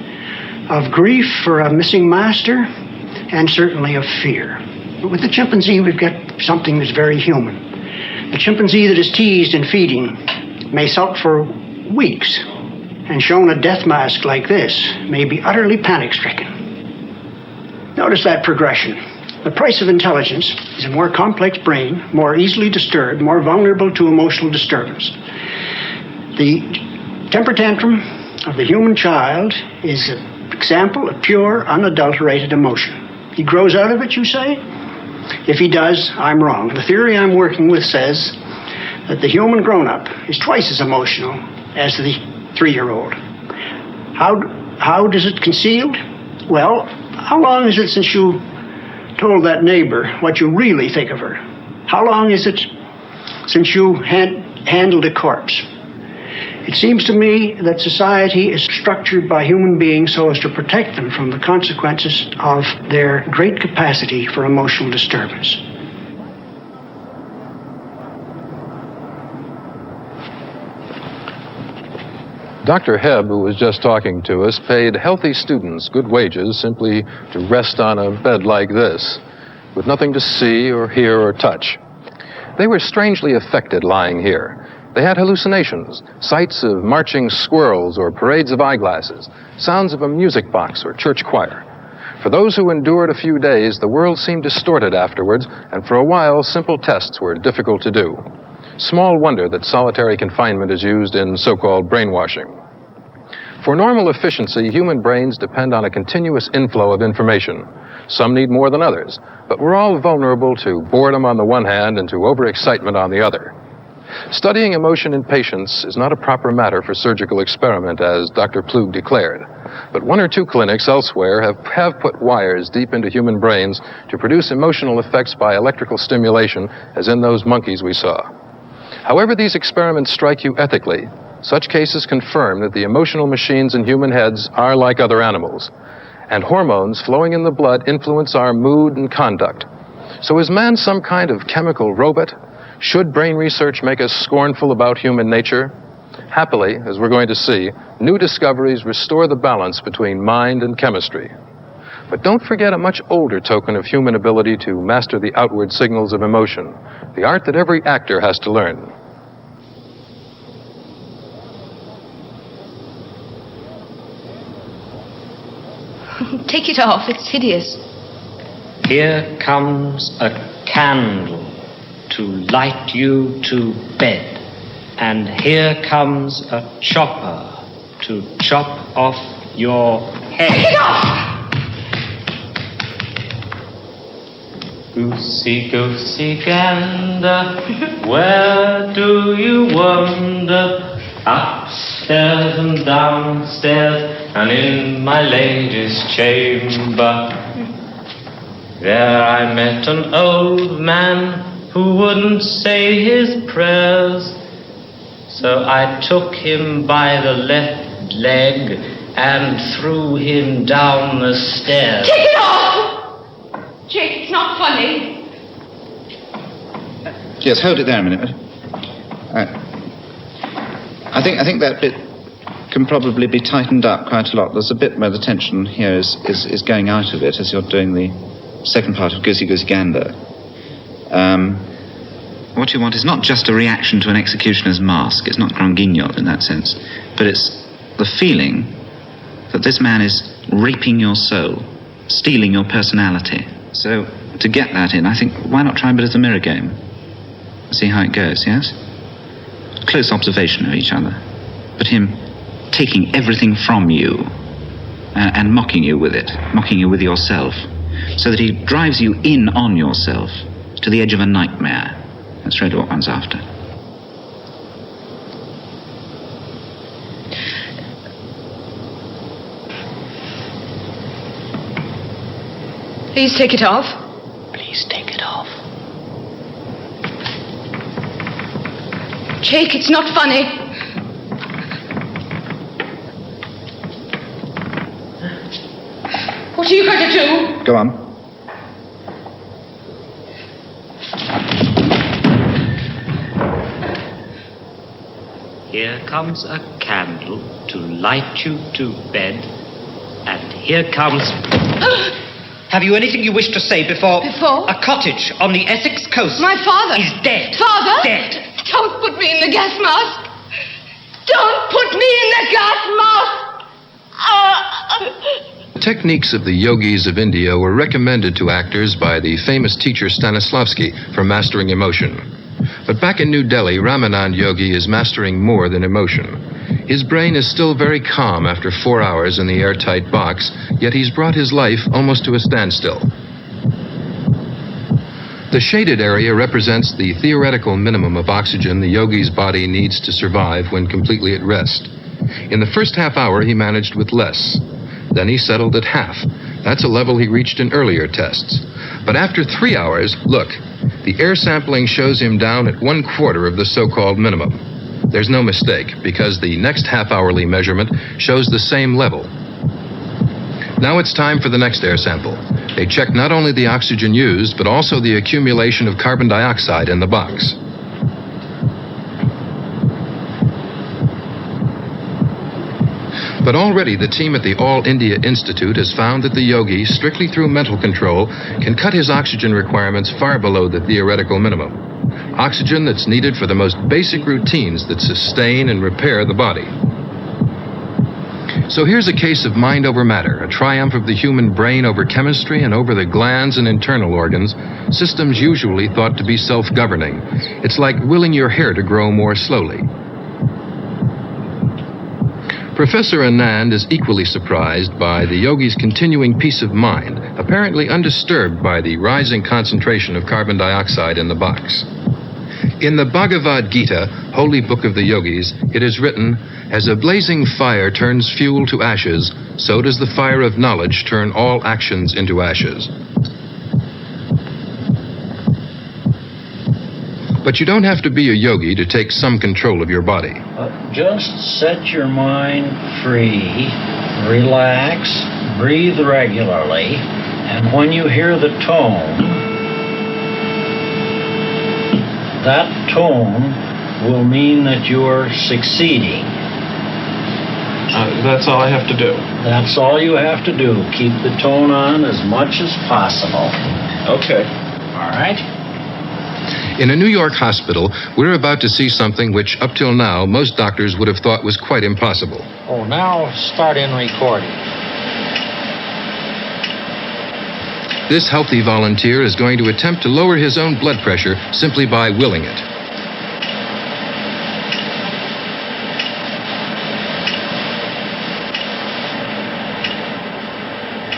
S15: of grief for a missing master, and certainly of fear. But with the chimpanzee, we've got something that's very human. The chimpanzee that is teased in feeding may sulk for weeks, and shown a death mask like this may be utterly panic-stricken. Notice that progression. The price of intelligence is a more complex brain, more easily disturbed, more vulnerable to emotional disturbance. The temper tantrum of the human child is an example of pure, unadulterated emotion. He grows out of it, you say? If he does, I'm wrong. The theory I'm working with says that the human grown-up is twice as emotional as the 3-year-old. How does it concealed? Well, how long is it since you told that neighbor what you really think of her? How long is it since you handled a corpse? It seems to me that society is structured by human beings so as to protect them from the consequences of their great capacity for emotional disturbance.
S1: Dr. Hebb, who was just talking to us, paid healthy students good wages simply to rest on a bed like this, with nothing to see or hear or touch. They were strangely affected lying here. They had hallucinations, sights of marching squirrels or parades of eyeglasses, sounds of a music box or church choir. For those who endured a few days, the world seemed distorted afterwards, and for a while, simple tests were difficult to do. Small wonder that solitary confinement is used in so-called brainwashing. For normal efficiency, human brains depend on a continuous inflow of information. Some need more than others, but we're all vulnerable to boredom on the one hand and to overexcitement on the other. Studying emotion in patients is not a proper matter for surgical experiment, as Dr. Plug declared. But 1 or 2 clinics elsewhere have put wires deep into human brains to produce emotional effects by electrical stimulation, as in those monkeys we saw. However these experiments strike you ethically, such cases confirm that the emotional machines in human heads are like other animals, and hormones flowing in the blood influence our mood and conduct. So is man some kind of chemical robot? Should brain research make us scornful about human nature? Happily, as we're going to see, new discoveries restore the balance between mind and chemistry. But don't forget a much older token of human ability to master the outward signals of emotion, the art that every actor has to learn.
S16: Take it off, it's hideous.
S17: Here comes a candle to light you to bed, and here comes a chopper to chop off your head.
S16: Take it off!
S17: Goosey, goosey gander, where do you wander? Upstairs and downstairs, and in my lady's chamber. There I met an old man who wouldn't say his prayers. So I took him by the left leg and threw him down the stairs.
S16: Take it off! Jake, it's not funny.
S18: Yes, hold it there a minute. I think that bit can probably be tightened up quite a lot. There's a bit where the tension here is going out of it as you're doing the second part of Goosey Goosey Gander. What you want is not just a reaction to an executioner's mask. It's not grand guignol in that sense. But it's the feeling that this man is raping your soul, stealing your personality. So to get that in, I think, why not try a bit of the mirror game? See how it goes, yes? Close observation of each other, but him taking everything from you and mocking you with it, mocking you with yourself, so that he drives you in on yourself to the edge of a nightmare. That's really what one's after.
S16: Please take it off.
S17: Please take it off.
S16: Jake, it's not funny. What are you going to do?
S18: Go on.
S17: Here comes a candle to light you to bed, and here comes...
S19: Have you anything you wish to say before...
S16: Before?
S19: A cottage on the Essex coast...
S16: My father...
S19: ...is dead.
S16: Father?
S19: Dead.
S16: Don't put me in the gas mask. Don't put me in the gas mask.
S8: The techniques of the yogis of India were recommended to actors by the famous teacher Stanislavski for mastering emotion. But back in New Delhi, Ramanand Yogi is mastering more than emotion. His brain is still very calm after 4 hours in the airtight box, yet he's brought his life almost to a standstill. The shaded area represents the theoretical minimum of oxygen the yogi's body needs to survive when completely at rest. In the first half hour, he managed with less. Then he settled at half. That's a level he reached in earlier tests. But after 3 hours, look, the air sampling shows him down at 1/4 of the so-called minimum. There's no mistake, because the next half-hourly measurement shows the same level. Now it's time for the next air sample. They check not only the oxygen used, but also the accumulation of carbon dioxide in the box. But already the team at the All India Institute has found that the yogi, strictly through mental control, can cut his oxygen requirements far below the theoretical minimum. Oxygen that's needed for the most basic routines that sustain and repair the body. So here's a case of mind over matter, a triumph of the human brain over chemistry and over the glands and internal organs, systems usually thought to be self-governing. It's like willing your hair to grow more slowly. Professor Anand is equally surprised by the yogi's continuing peace of mind, apparently undisturbed by the rising concentration of carbon dioxide in the box. In the Bhagavad Gita, holy book of the yogis, it is written, "As a blazing fire turns fuel to ashes, so does the fire of knowledge turn all actions into ashes." But you don't have to be a yogi to take some control of your body.
S20: Just set your mind free, relax, breathe regularly, and when you hear the tone, that tone will mean that you're succeeding.
S7: That's all I have to do.
S20: That's all you have to do. Keep the tone on as much as possible.
S7: Okay.
S20: All right?
S8: In a New York hospital, we're about to see something which, up till now, most doctors would have thought was quite impossible.
S20: Oh, now start in recording.
S8: This healthy volunteer is going to attempt to lower his own blood pressure simply by willing it.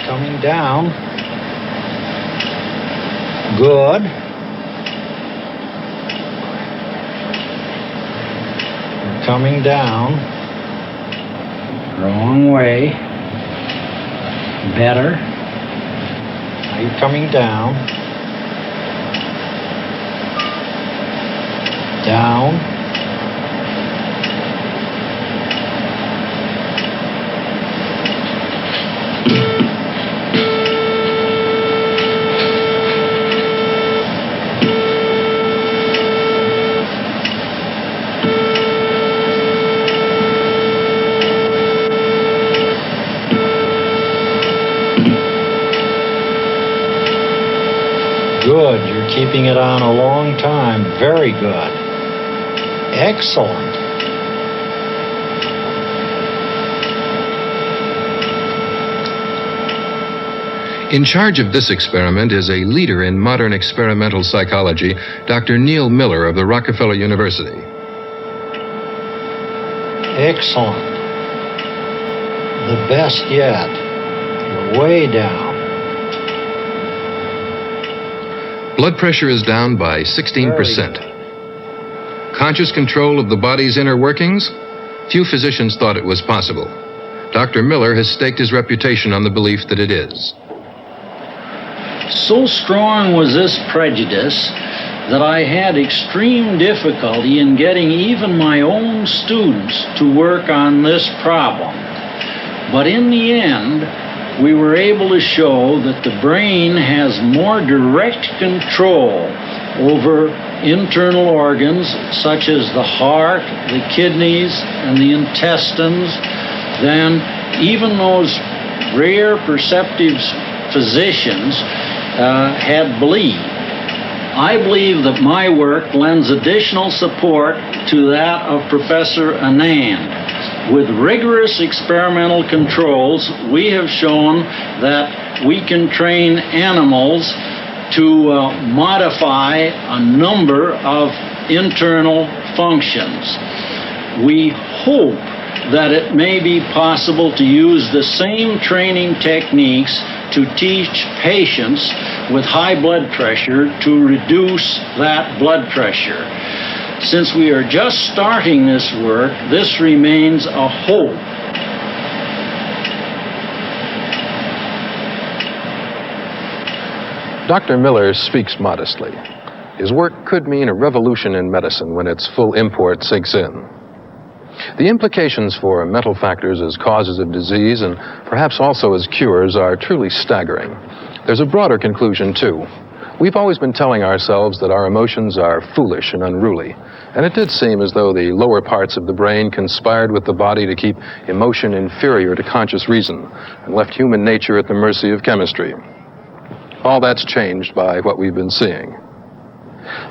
S20: Coming down. Good. Coming down. Wrong way. Better. Now you're coming down. Down. Good. You're keeping it on a long time. Very good. Excellent.
S8: In charge of this experiment is a leader in modern experimental psychology, Dr. Neil Miller of the Rockefeller University.
S20: Excellent. The best yet. You're way down.
S8: Blood pressure is down by 16%. Conscious control of the body's inner workings? Few physicians thought it was possible. Dr. Miller has staked his reputation on the belief that it is.
S20: So strong was this prejudice that I had extreme difficulty in getting even my own students to work on this problem. But in the end, we were able to show that the brain has more direct control over internal organs such as the heart, the kidneys, and the intestines than even those rare perceptive physicians had believed. I believe that my work lends additional support to that of Professor Anand. With rigorous experimental controls, we have shown that we can train animals to modify a number of internal functions. We hope that it may be possible to use the same training techniques to teach patients with high blood pressure to reduce that blood pressure. Since we are just starting this work, this remains a hope.
S1: Dr. Miller speaks modestly. His work could mean a revolution in medicine when its full import sinks in. The implications for mental factors as causes of disease and perhaps also as cures are truly staggering. There's a broader conclusion, too. We've always been telling ourselves that our emotions are foolish and unruly, and it did seem as though the lower parts of the brain conspired with the body to keep emotion inferior to conscious reason and left human nature at the mercy of chemistry. All that's changed by what we've been seeing.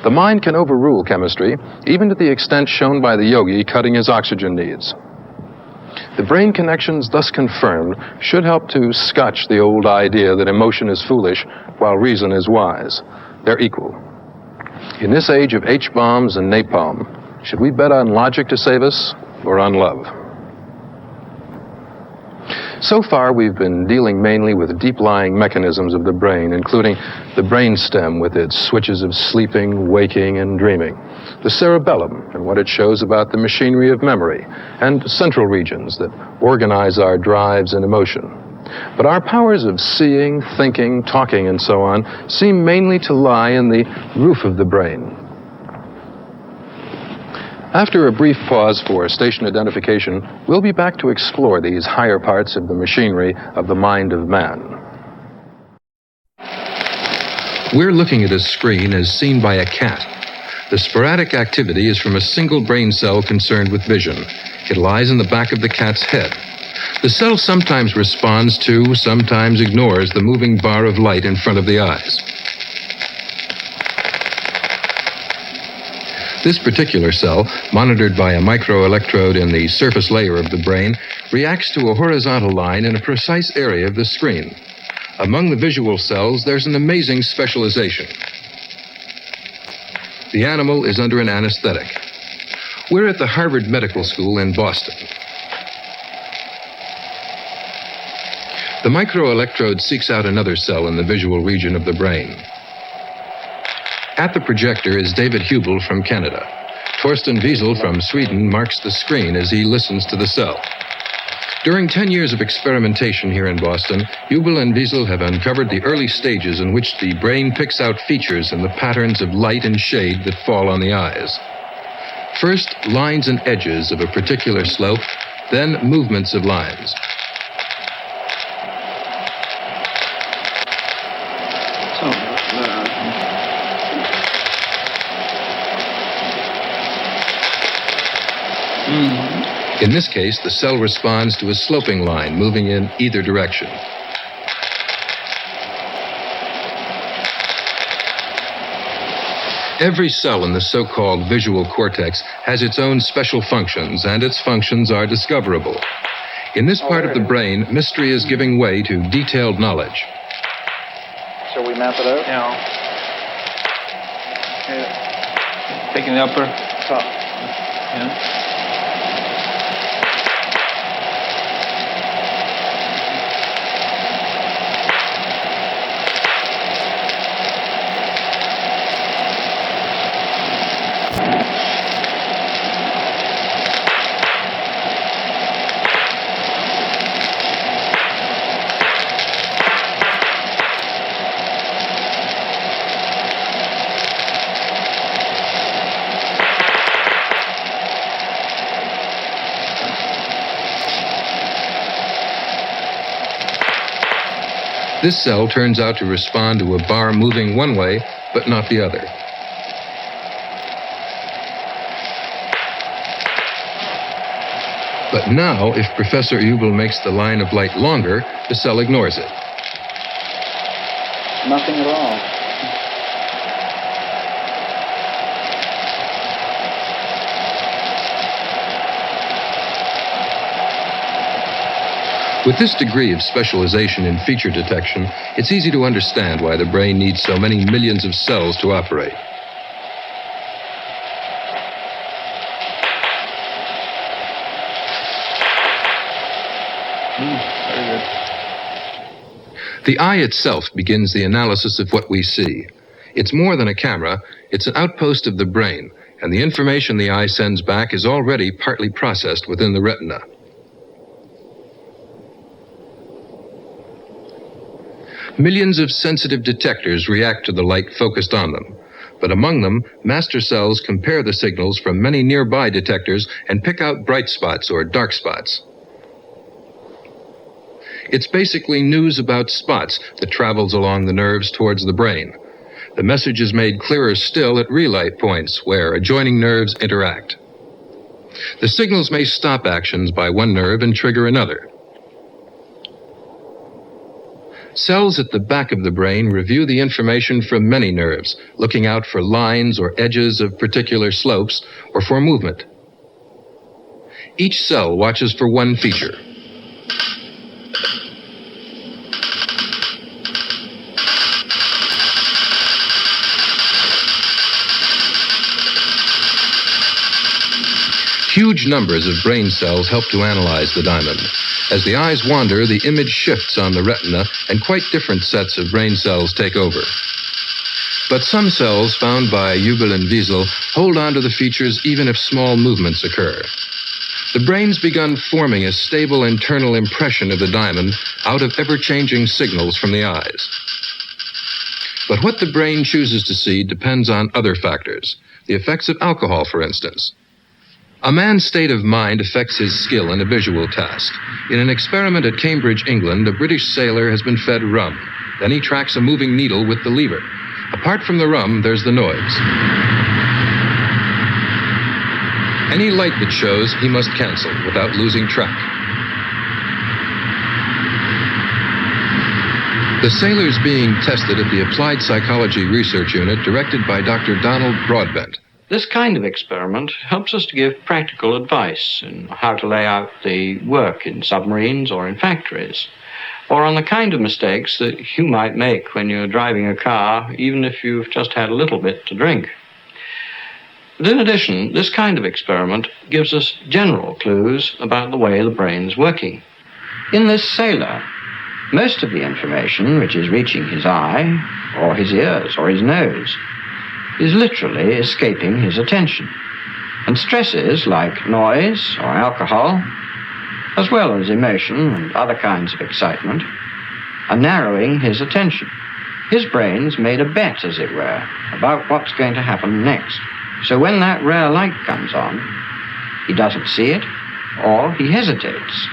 S1: The mind can overrule chemistry, even to the extent shown by the yogi cutting his oxygen needs. The brain connections thus confirmed should help to scotch the old idea that emotion is foolish while reason is wise. They're equal. In this age of H-bombs and napalm, should we bet on logic to save us or on love? So far, we've been dealing mainly with deep-lying mechanisms of the brain, including the brainstem with its switches of sleeping, waking, and dreaming, the cerebellum and what it shows about the machinery of memory, and central regions that organize our drives and emotion. But our powers of seeing, thinking, talking, and so on seem mainly to lie in the roof of the brain. After a brief pause for station identification, we'll be back to explore these higher parts of the machinery of the mind of man.
S8: We're looking at a screen as seen by a cat. The sporadic activity is from a single brain cell concerned with vision. It lies in the back of the cat's head. The cell sometimes responds to, sometimes ignores the moving bar of light in front of the eyes. This particular cell, monitored by a microelectrode in the surface layer of the brain, reacts to a horizontal line in a precise area of the screen. Among the visual cells, there's an amazing specialization. The animal is under an anesthetic. We're at the Harvard Medical School in Boston. The microelectrode seeks out another cell in the visual region of the brain. At the projector is David Hubel from Canada. Torsten Wiesel from Sweden marks the screen as he listens to the cell. During 10 years of experimentation here in Boston, Hubel and Wiesel have uncovered the early stages in which the brain picks out features in the patterns of light and shade that fall on the eyes. First, lines and edges of a particular slope, then movements of lines. In this case, the cell responds to a sloping line moving in either direction. Every cell in the so-called visual cortex has its own special functions, and its functions are discoverable. In this part of the brain, mystery is giving way to detailed knowledge.
S21: Shall we map it out?
S22: Yeah. Taking the upper top. Yeah.
S8: This cell turns out to respond to a bar moving one way, but not the other. But now, if Professor Hubel makes the line of light longer, the cell ignores it.
S21: Nothing at all.
S8: With this degree of specialization in feature detection, it's easy to understand why the brain needs so many millions of cells to operate.
S21: Very good.
S8: The eye itself begins the analysis of what we see. It's more than a camera, it's an outpost of the brain, and the information the eye sends back is already partly processed within the retina. Millions of sensitive detectors react to the light focused on them, but among them, master cells compare the signals from many nearby detectors and pick out bright spots or dark spots. It's basically news about spots that travels along the nerves towards the brain. The message is made clearer still at relay points where adjoining nerves interact. The signals may stop actions by one nerve and trigger another. Cells at the back of the brain review the information from many nerves, looking out for lines or edges of particular slopes or for movement. Each cell watches for one feature. Huge numbers of brain cells help to analyze the diamond. As the eyes wander, the image shifts on the retina, and quite different sets of brain cells take over. But some cells found by Hubel and Wiesel hold on to the features even if small movements occur. The brain's begun forming a stable internal impression of the diamond out of ever-changing signals from the eyes. But what the brain chooses to see depends on other factors, the effects of alcohol, for instance. A man's state of mind affects his skill in a visual task. In an experiment at Cambridge, England, a British sailor has been fed rum. Then he tracks a moving needle with the lever. Apart from the rum, there's the noise. Any light that shows, he must cancel without losing track. The sailor's being tested at the Applied Psychology Research Unit, directed by Dr. Donald Broadbent.
S2: This kind of experiment helps us to give practical advice on how to lay out the work in submarines or in factories, or on the kind of mistakes that you might make when you're driving a car, even if you've just had a little bit to drink. But in addition, this kind of experiment gives us general clues about the way the brain's working. In this sailor, most of the information which is reaching his eye, or his ears, or his nose, is literally escaping his attention. And stresses like noise or alcohol, as well as emotion and other kinds of excitement, are narrowing his attention. His brain's made a bet, as it were, about what's going to happen next. So when that rare light comes on, he doesn't see it, or he hesitates.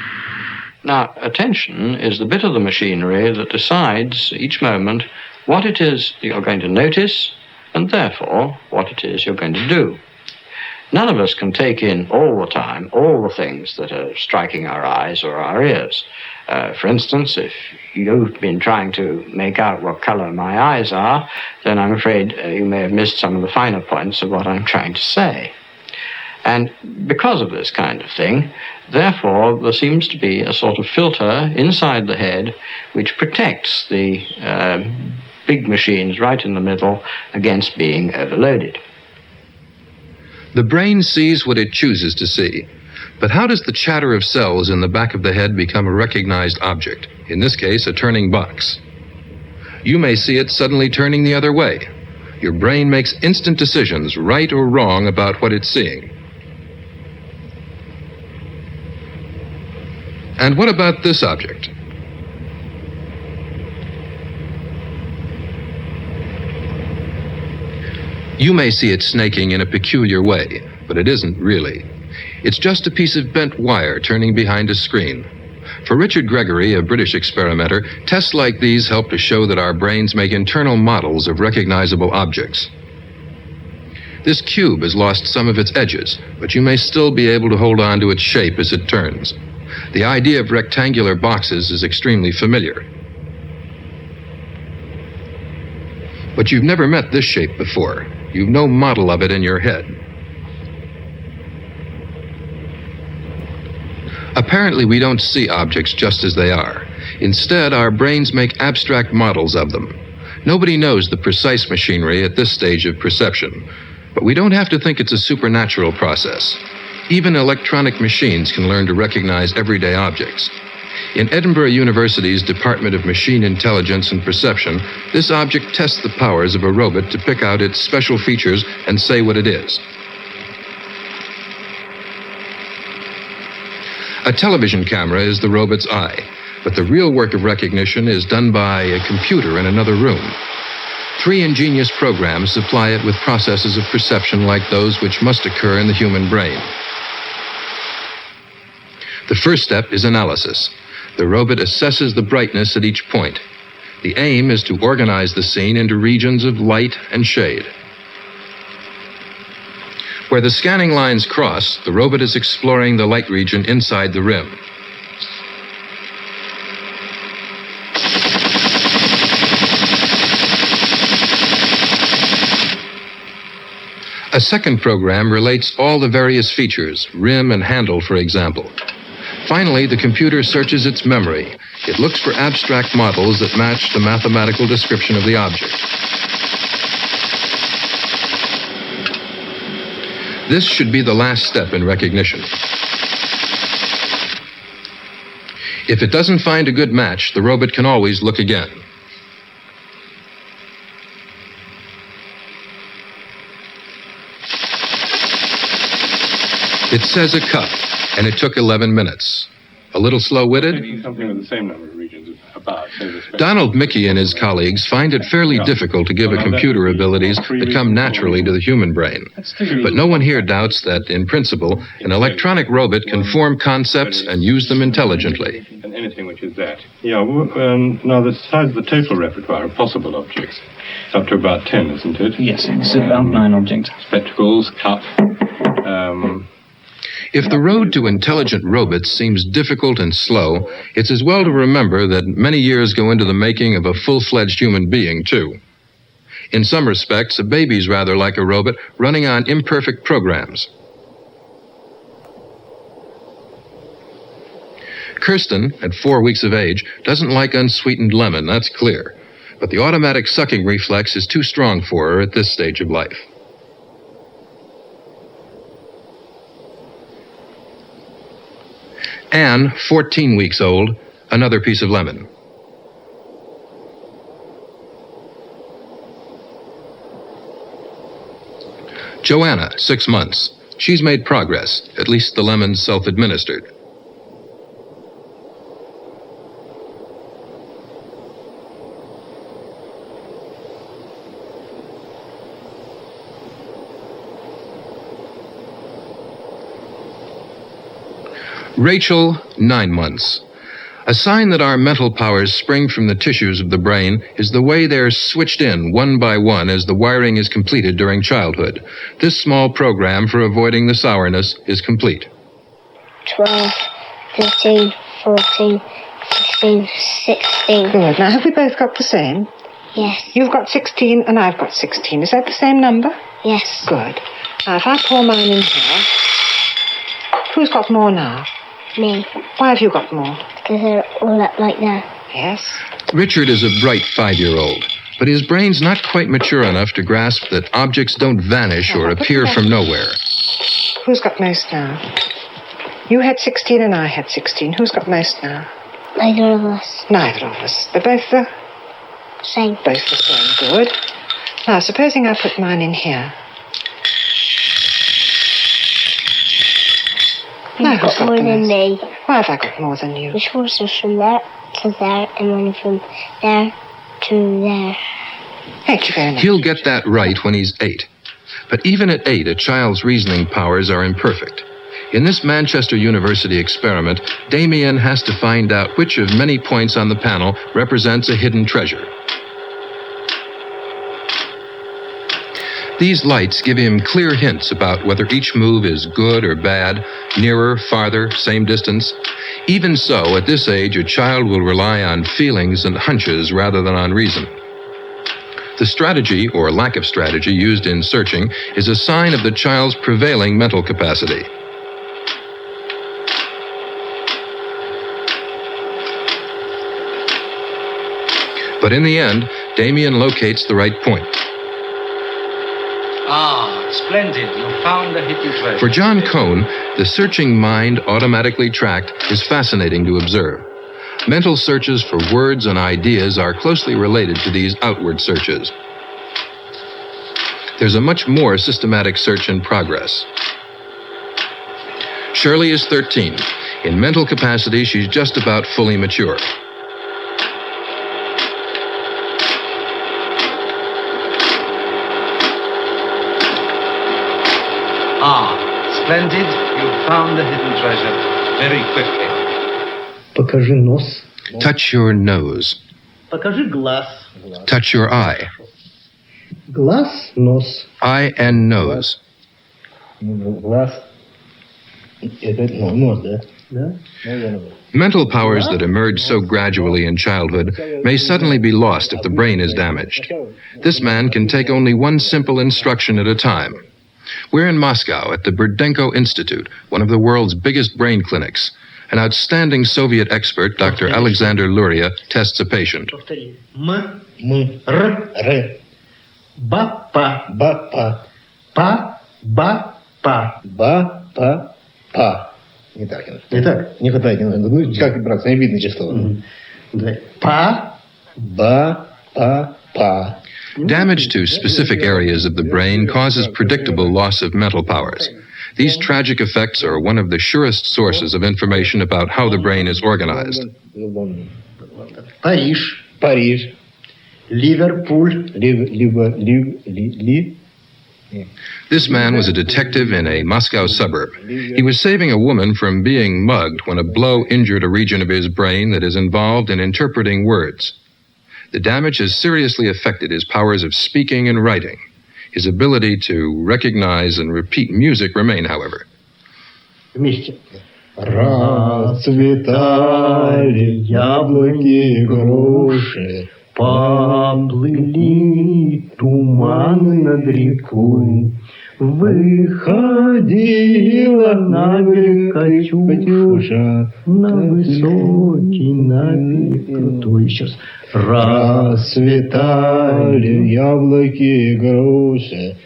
S2: Now, attention is the bit of the machinery that decides each moment what it is that you're going to notice, and therefore what it is you're going to do. None of us can take in all the time all the things that are striking our eyes or our ears. For instance, if you've been trying to make out what color my eyes are, then I'm afraid you may have missed some of the finer points of what I'm trying to say. And because of this kind of thing, therefore, there seems to be a sort of filter inside the head which protects the big machines right in the middle against being overloaded.
S8: The brain sees what it chooses to see. But how does the chatter of cells in the back of the head become a recognized object? In this case, a turning box. You may see it suddenly turning the other way. Your brain makes instant decisions, right or wrong, about what it's seeing. And what about this object? You may see it snaking in a peculiar way, but it isn't really. It's just a piece of bent wire turning behind a screen. For Richard Gregory, a British experimenter, tests like these help to show that our brains make internal models of recognizable objects. This cube has lost some of its edges, but you may still be able to hold on to its shape as it turns. The idea of rectangular boxes is extremely familiar. But you've never met this shape before. You've no model of it in your head. Apparently, we don't see objects just as they are. Instead, our brains make abstract models of them. Nobody knows the precise machinery at this stage of perception, but we don't have to think it's a supernatural process. Even electronic machines can learn to recognize everyday objects. In Edinburgh University's Department of Machine Intelligence and Perception, this object tests the powers of a robot to pick out its special features and say what it is. A television camera is the robot's eye, but the real work of recognition is done by a computer in another room. 3 ingenious programs supply it with processes of perception like those which must occur in the human brain. The first step is analysis. The robot assesses the brightness at each point. The aim is to organize the scene into regions of light and shade. Where the scanning lines cross, the robot is exploring the light region inside the rim. A second program relates all the various features, rim and handle, for example. Finally, the computer searches its memory. It looks for abstract models that match the mathematical description of the object. This should be the last step in recognition. If it doesn't find a good match, the robot can always look again. It says a cup, and it took 11 minutes. A little slow-witted?
S4: Maybe something with the same number of regions about.
S8: Donald Mickey and his colleagues find it fairly difficult to give a computer abilities that come naturally to the human brain. But no one here doubts that, in principle, an electronic robot can form concepts and use them intelligently.
S4: And anything which is that. Yeah, now the size of the total repertoire of possible objects is up to about 10, isn't it?
S22: Yes, it's about 9 objects.
S4: Spectacles, cup,
S8: If the road to intelligent robots seems difficult and slow, it's as well to remember that many years go into the making of a full-fledged human being, too. In some respects, a baby's rather like a robot running on imperfect programs. Kirsten, at 4 weeks of age, doesn't like unsweetened lemon, that's clear. But the automatic sucking reflex is too strong for her at this stage of life. Anne, 14 weeks old, another piece of lemon. Joanna, 6 months. She's made progress, at least the lemon's self-administered. Rachel, 9 months. A sign that our mental powers spring from the tissues of the brain is the way they're switched in one by one as the wiring is completed during childhood. This small program for avoiding the sourness is complete.
S6: 12, 13, 14, 15, 16.
S23: Good. Now, have we both got the same?
S6: Yes.
S23: You've got 16 and I've got 16. Is that the same number?
S6: Yes.
S23: Good. Now, if I pour mine in here, who's got more now?
S6: Me.
S23: Why have you got more?
S6: Because they're all up like that.
S23: Yes.
S8: Richard is a bright 5-year-old, but his brain's not quite mature enough to grasp that objects don't vanish or appear from nowhere.
S23: Who's got most now? You had 16 and I had 16. Who's got most now?
S6: Neither of us.
S23: Neither of us. They're both the
S6: same.
S23: Both the same. Good. Now, supposing I put mine in here.
S6: You've got more than me.
S23: Why have I got more than you?
S6: Which was from there to there and then from there to there.
S23: Thank you very much.
S8: He'll get that right when he's 8. But even at 8, a child's reasoning powers are imperfect. In this Manchester University experiment, Damien has to find out which of many points on the panel represents a hidden treasure. These lights give him clear hints about whether each move is good or bad, nearer, farther, same distance. Even so, at this age, a child will rely on feelings and hunches rather than on reason. The strategy, or lack of strategy, used in searching is a sign of the child's prevailing mental capacity. But in the end, Damien locates the right point.
S20: Ah, splendid. You found the hidden treasure.
S8: For John Cone, the searching mind automatically tracked is fascinating to observe. Mental searches for words and ideas are closely related to these outward searches. There's a much more systematic search in progress. Shirley is 13. In mental capacity, she's just about fully mature.
S20: Ah, splendid. You found the hidden treasure very quickly.
S24: Покажи нос.
S8: Touch your nose.
S24: Покажи глаз.
S8: Touch your eye.
S24: Глаз, нос.
S8: Eye and nose.
S24: Глаз. Это нос, да? Да? Наверное.
S8: Mental powers that emerge so gradually in childhood may suddenly be lost if the brain is damaged. This man can take only one simple instruction at a time. We're in Moscow at the Burdenko Institute, one of the world's biggest brain clinics. An outstanding Soviet expert, Dr. Alexander Luria, tests a patient.
S24: М, р. Ба, па, па. Па, ба, па. Ба, па, па. Не так. Не так? Не хватает. Ну, как, брат, не видно число. Па, ба, па, па.
S8: Damage to specific areas of the brain causes predictable loss of mental powers. These tragic effects are one of the surest sources of information about how the brain is organized.
S24: Париж, Париж. Ливерпуль,
S8: This man was a detective in a Moscow suburb. He was saving a woman from being mugged when a blow injured a region of his brain that is involved in interpreting words. The damage has seriously affected his powers of speaking and writing. His ability to recognize and repeat music remain, however.
S24: Вместе. Расцветали яблоки, груши, поплыли туманы над рекой. Выходила на берег Катюша, на высокий, на берег крутой. Сейчас. Расцветали яблоки, груши.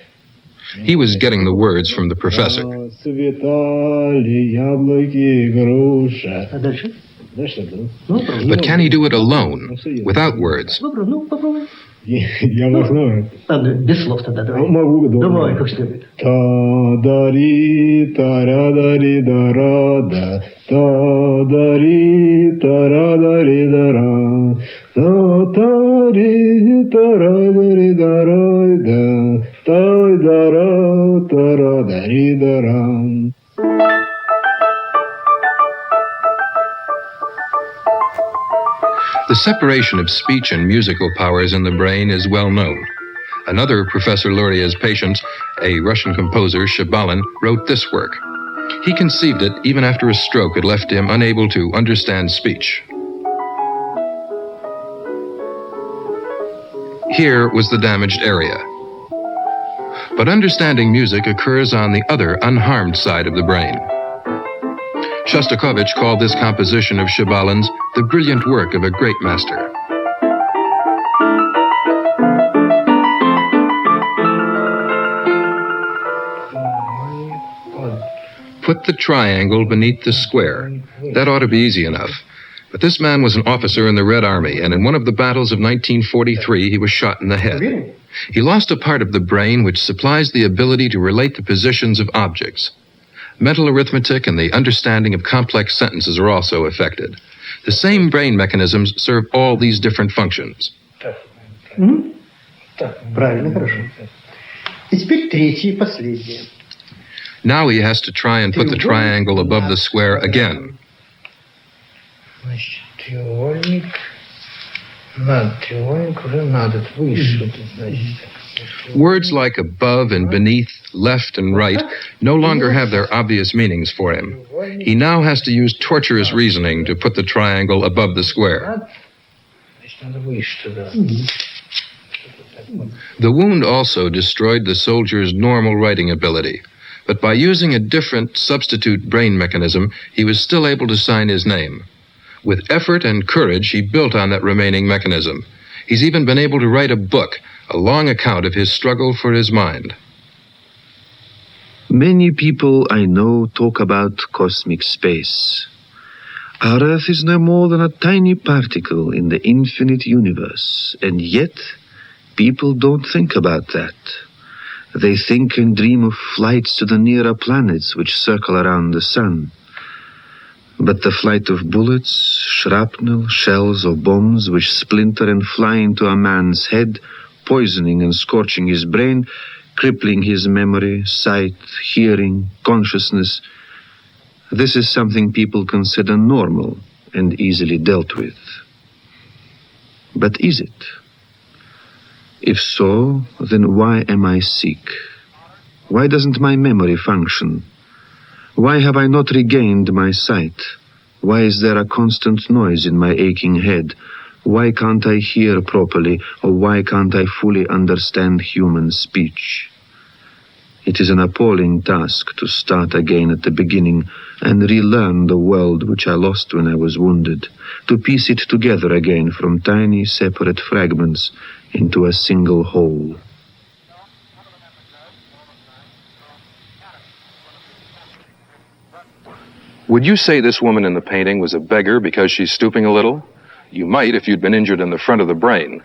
S8: He was getting the words from the professor.
S24: Расцветали яблоки, груши. А дальше?
S8: But can he do it alone, without words?
S24: Я могу. Без слов тогда, давай. Могу, давай, как следует. Та-дари, та-ра-дари-да-ра-да, та-дари, та-ра-дари-да-ра, та-тари, та-ра-дари-да-ра-да, та-да-ра, та-ра-дари-да-ра.
S8: The separation of speech and musical powers in the brain is well known. Another Professor Luria's patient, a Russian composer, Shabalin, wrote this work. He conceived it even after a stroke had left him unable to understand speech. Here was the damaged area. But understanding music occurs on the other unharmed side of the brain. Shostakovich called this composition of Shabalin's the brilliant work of a great master. Put the triangle beneath the square. That ought to be easy enough. But this man was an officer in the Red Army, and in one of the battles of 1943, he was shot in the head. He lost a part of the brain which supplies the ability to relate the positions of objects. Mental arithmetic and the understanding of complex sentences are also affected. The same brain mechanisms serve all these different functions.
S24: Правильно, хорошо. И теперь третье и последнее.
S8: Now he has to try and put the triangle above the square again.
S24: Значит, треугольник. Над треугольник уже надо выше. Значит.
S8: Words like above and beneath, left and right, no longer have their obvious meanings for him. He now has to use torturous reasoning to put the triangle above the square. The wound also destroyed the soldier's normal writing ability, but by using a different substitute brain mechanism, he was still able to sign his name. With effort and courage, he built on that remaining mechanism. He's even been able to write a book, a long account of his struggle for his mind.
S3: Many people I know talk about cosmic space. Our Earth is no more than a tiny particle in the infinite universe, and yet people don't think about that. They think and dream of flights to the nearer planets which circle around the sun. But the flight of bullets, shrapnel, shells, or bombs which splinter and fly into a man's head, poisoning and scorching his brain, crippling his memory, sight, hearing, consciousness, this is something people consider normal and easily dealt with. But is it? If so, then why am I sick? Why doesn't my memory function? Why have I not regained my sight? Why is there a constant noise in my aching head? Why can't I hear properly, or why can't I fully understand human speech? It is an appalling task to start again at the beginning and relearn the world which I lost when I was wounded, to piece it together again from tiny separate fragments into a single whole.
S1: Would you say this woman in the painting was a beggar because she's stooping a little? You might if you'd been injured in the front of the brain.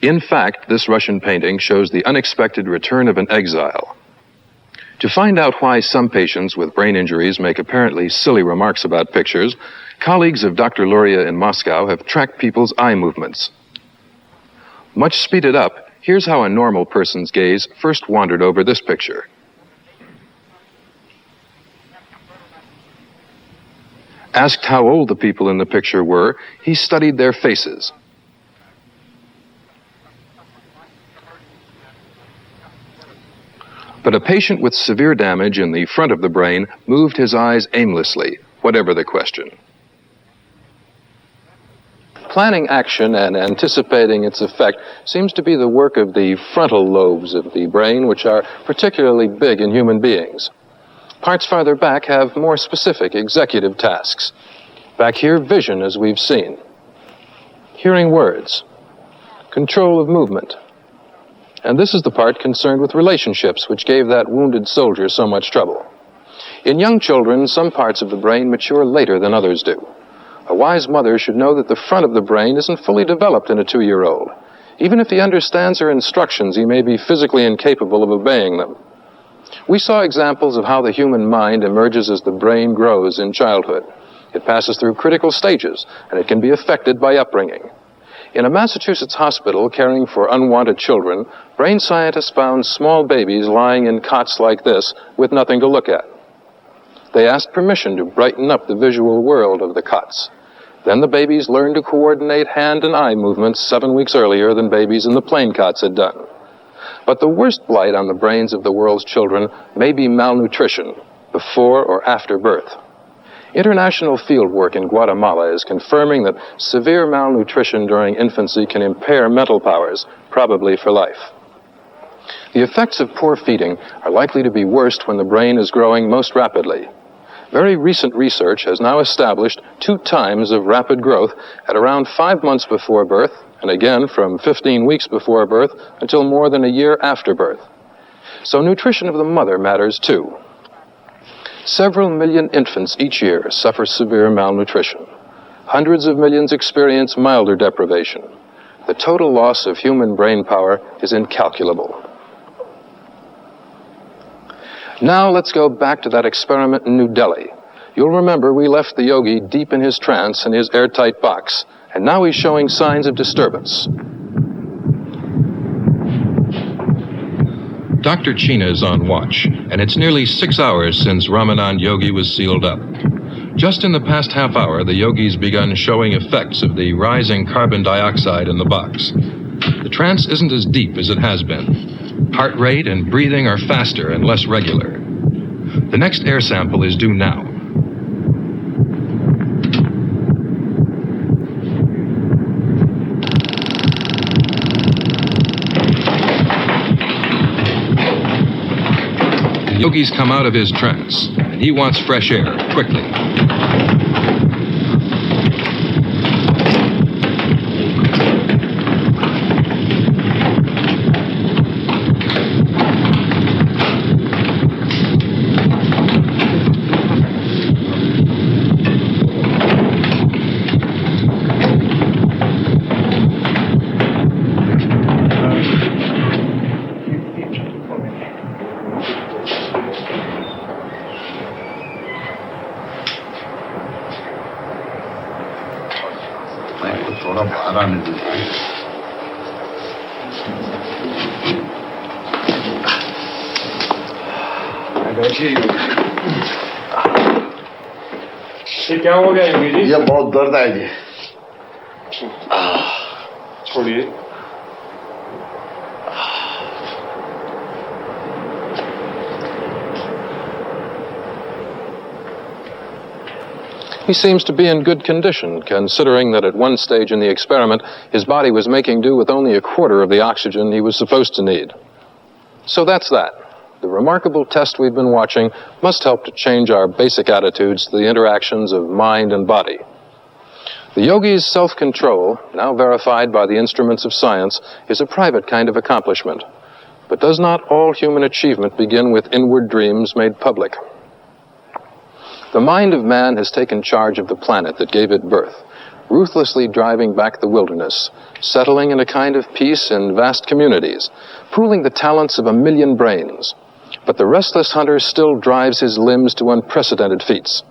S1: In fact, this Russian painting shows the unexpected return of an exile. To find out why some patients with brain injuries make apparently silly remarks about pictures, colleagues of Dr. Luria in Moscow have tracked people's eye movements. Much speeded up, here's how a normal person's gaze first wandered over this picture. Asked how old the people in the picture were, he studied their faces. But a patient with severe damage in the front of the brain moved his eyes aimlessly, whatever the question. Planning action and anticipating its effect seems to be the work of the frontal lobes of the brain, which are particularly big in human beings. Parts farther back have more specific executive tasks. Back here, vision, as we've seen. Hearing words. Control of movement. And this is the part concerned with relationships, which gave that wounded soldier so much trouble. In young children, some parts of the brain mature later than others do. A wise mother should know that the front of the brain isn't fully developed in a 2-year-old. Even if he understands her instructions, he may be physically incapable of obeying them. We saw examples of how the human mind emerges as the brain grows in childhood. It passes through critical stages, and it can be affected by upbringing. In a Massachusetts hospital caring for unwanted children, brain scientists found small babies lying in cots like this with nothing to look at. They asked permission to brighten up the visual world of the cots. Then the babies learned to coordinate hand and eye movements 7 weeks earlier than babies in the plain cots had done. But the worst blight on the brains of the world's children may be malnutrition, before or after birth. International field work in Guatemala is confirming that severe malnutrition during infancy can impair mental powers, probably for life. The effects of poor feeding are likely to be worst when the brain is growing most rapidly. Very recent research has now established 2 times of rapid growth at around 5 months before birth, and again from 15 weeks before birth until more than a year after birth. So nutrition of the mother matters too. Several million infants each year suffer severe malnutrition. Hundreds of millions experience milder deprivation. The total loss of human brain power is incalculable. Now let's go back to that experiment in New Delhi. You'll remember we left the yogi deep in his trance in his airtight box, and now he's showing signs of disturbance.
S8: Dr. China is on watch, and it's nearly 6 hours since Ramanand Yogi was sealed up. Just in the past half hour, the yogi's begun showing effects of the rising carbon dioxide in the box. The trance isn't as deep as it has been. Heart rate and breathing are faster and less regular. The next air sample is due now. The yogi's come out of his trance, and he wants fresh air, quickly.
S5: ये क्या हो गया योगी जी?
S24: ये बहुत दर्द है जी।
S5: छोड़िए।
S1: He seems to be in good condition, considering that at one stage in the experiment, his body was making do with only a quarter of the oxygen he was supposed to need. So that's that. The remarkable test we've been watching must help to change our basic attitudes to the interactions of mind and body. The yogi's self-control, now verified by the instruments of science, is a private kind of accomplishment. But does not all human achievement begin with inward dreams made public? The mind of man has taken charge of the planet that gave it birth, ruthlessly driving back the wilderness, settling in a kind of peace in vast communities, pooling the talents of 1 million brains. But the restless hunter still drives his limbs to unprecedented feats.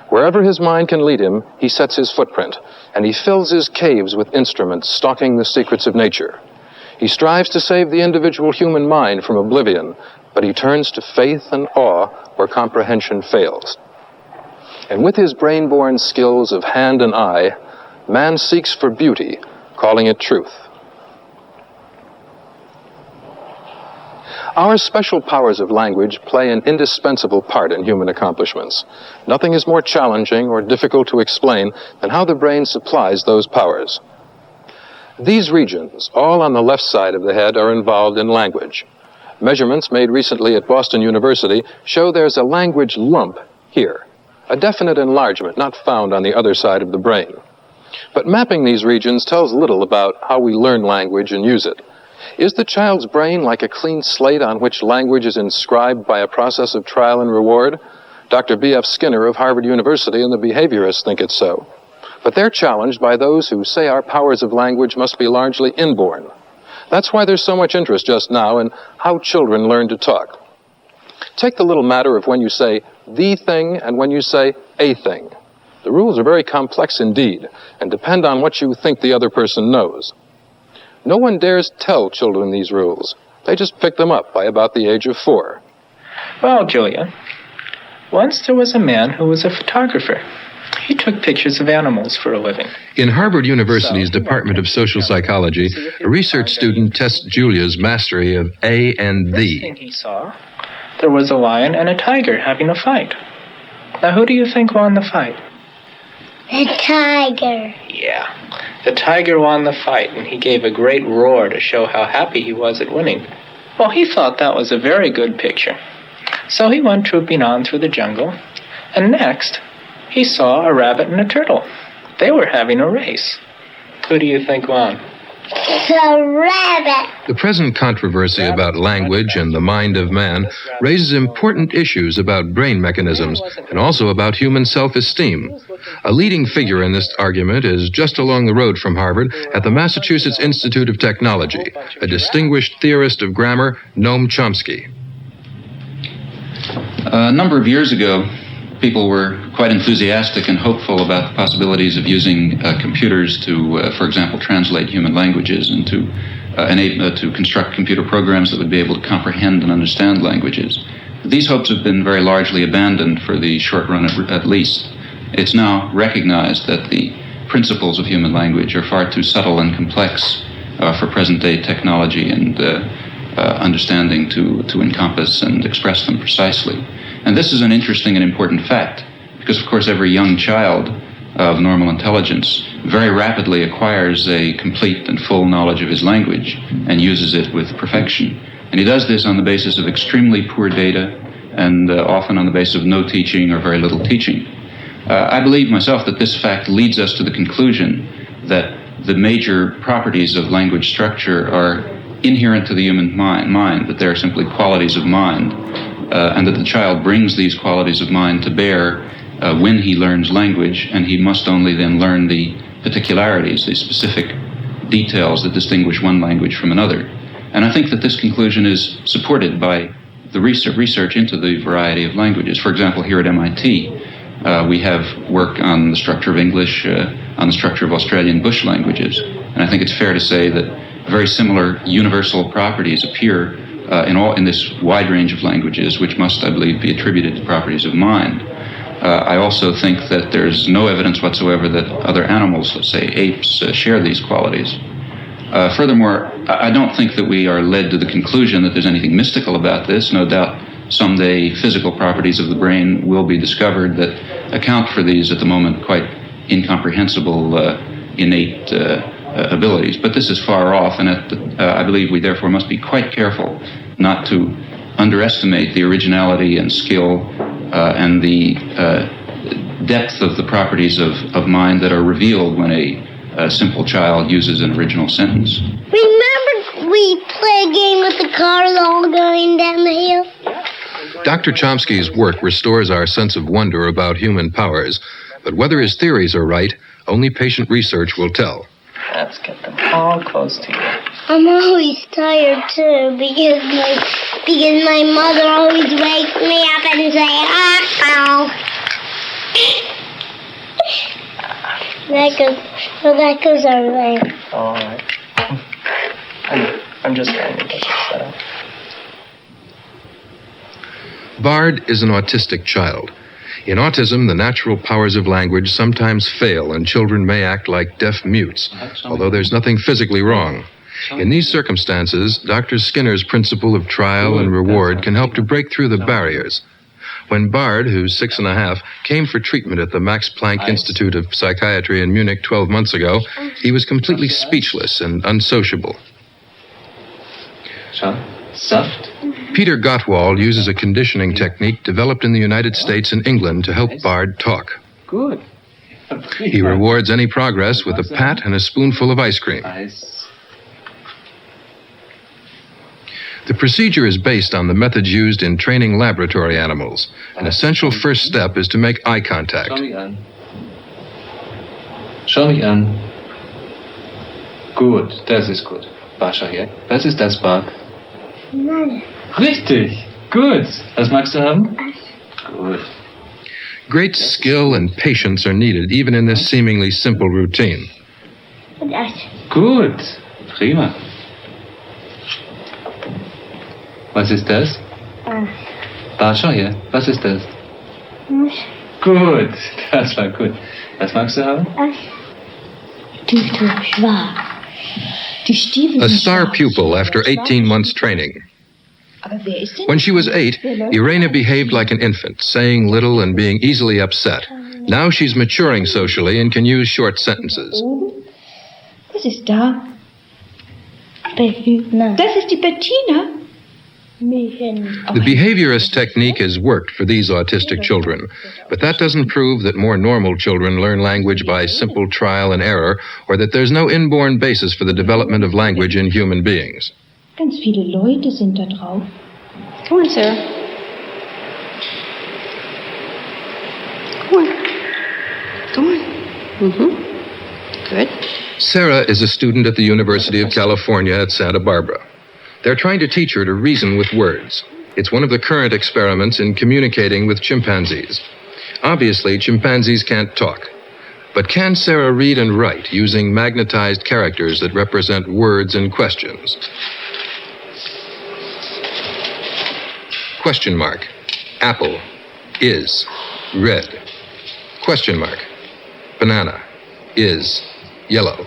S1: Wherever his mind can lead him, he sets his footprint, and he fills his caves with instruments stalking the secrets of nature. He strives to save the individual human mind from oblivion, but he turns to faith and awe where comprehension fails. And with his brain-born skills of hand and eye, man seeks for beauty, calling it truth. Our special powers of language play an indispensable part in human accomplishments. Nothing is more challenging or difficult to explain than how the brain supplies those powers. These regions, all on the left side of the head, are involved in language. Measurements made recently at Boston University show there's a language lump here, a definite enlargement not found on the other side of the brain. But mapping these regions tells little about how we learn language and use it. Is the child's brain like a clean slate on which language is inscribed by a process of trial and reward? Dr. B.F. Skinner of Harvard University and the behaviorists think it's so. But they're challenged by those who say our powers of language must be largely inborn. That's why there's so much interest just now in how children learn to talk. Take the little matter of when you say the thing and when you say a thing. The rules are very complex indeed and depend on what you think the other person knows. No one dares tell children these rules. They just pick them up by about the age of 4.
S22: Well, Julia, once there was a man who was a photographer. He took pictures of animals for a living.
S8: In Harvard University's Department of Social Psychology, a research student tests Julia's mastery of A and
S22: The
S8: the.
S22: thing he saw, there was a lion and a tiger having a fight. Now, who do you think won the fight?
S6: The tiger.
S22: Yeah, the tiger won the fight, and he gave a great roar to show how happy he was at winning. Well, he thought that was a very good picture. So he went trooping on through the jungle, and next, he saw a rabbit and a turtle. They were having a race. Who do you think won?
S6: The rabbit.
S8: The present controversy about language and the mind of man raises important issues about brain mechanisms and also about human self-esteem. A leading figure in this argument is just along the road from Harvard at the Massachusetts Institute of Technology, a distinguished theorist of grammar, Noam Chomsky.
S9: A number of years ago, people were quite enthusiastic and hopeful about the possibilities of using computers to, for example, translate human languages and to construct computer programs that would be able to comprehend and understand languages. These hopes have been very largely abandoned for the short run at least. It's now recognized that the principles of human language are far too subtle and complex for present-day technology and understanding to encompass and express them precisely. And this is an interesting and important fact, because, of course, every young child of normal intelligence very rapidly acquires a complete and full knowledge of his language and uses it with perfection. And he does this on the basis of extremely poor data and often on the basis of no teaching or very little teaching. I believe myself that this fact leads us to the conclusion that the major properties of language structure are inherent to the human mind, that they're simply qualities of mind. And that the child brings these qualities of mind to bear when he learns language, and he must only then learn the particularities, the specific details that distinguish one language from another. And I think that this conclusion is supported by the research into the variety of languages. For example, here at MIT, we have work on the structure of English, on the structure of Australian bush languages. And I think it's fair to say that very similar universal properties appear in this wide range of languages, which must, I believe, be attributed to properties of mind. I also think that there's no evidence whatsoever that other animals, let's say apes, share these qualities. Furthermore, I don't think that we are led to the conclusion that there's anything mystical about this. No doubt someday physical properties of the brain will be discovered that account for these at the moment quite incomprehensible innate abilities. But this is far off, and I believe we therefore must be quite careful not to underestimate the originality and skill and the depth of the properties of mind that are revealed when a simple child uses an original sentence.
S6: Remember we play a game with the cars all going down the hill?
S8: Dr. Chomsky's work restores our sense of wonder about human powers, but whether his theories are right, only patient research will tell.
S22: Let's get them all close to you.
S6: I'm always tired too because my mother always wakes me up and say, "Ow." That goes over there.
S22: All right. I'm just trying to get this set up.
S8: Bard is an autistic child. In autism, the natural powers of language sometimes fail and children may act like deaf mutes, although there's nothing physically wrong. In these circumstances, Dr. Skinner's principle of trial and reward can help to break through the barriers. When Bard, who's 6.5, came for treatment at the Max Planck Institute of Psychiatry in Munich 12 months ago, he was completely speechless and unsociable.
S9: Soft.
S8: Peter Gottwald uses a conditioning technique developed in the United States and England to help Bard talk.
S9: Good.
S8: He rewards any progress with a pat and a spoonful of ice cream. The procedure is based on the methods used in training laboratory animals. An essential first step is to make eye contact.
S9: Schau mich an. Gut, das ist gut. Bascha hier. Was ist das, Bart?
S6: Nein.
S9: Richtig. Gut. Was magst du haben? Gut.
S8: Great skill and patience are needed, even in this seemingly simple routine.
S9: Gut. Prima. Was ist das? Bart, schau hier. Was ist das? Gut. Das war gut. Was magst du haben?
S8: A star pupil after 18 months training. When she was 8, Irena behaved like an infant, saying little and being easily upset. Now she's maturing socially and can use short sentences.
S10: Was ist da? Das ist die Bettina.
S8: The behaviorist technique has worked for these autistic children, but that doesn't prove that more normal children learn language by simple trial and error, or that there's no inborn basis for the development of language in human beings.
S10: Ganz viele Leute sind da drauf.
S11: Come on, Sarah. Come on. Come on. Mm-hmm. Good.
S8: Sarah is a student at the University of California at Santa Barbara. They're trying to teach her to reason with words. It's one of the current experiments in communicating with chimpanzees. Obviously, chimpanzees can't talk. But can Sarah read and write using magnetized characters that represent words and questions? Question mark. Apple is red. Question mark. Banana is yellow.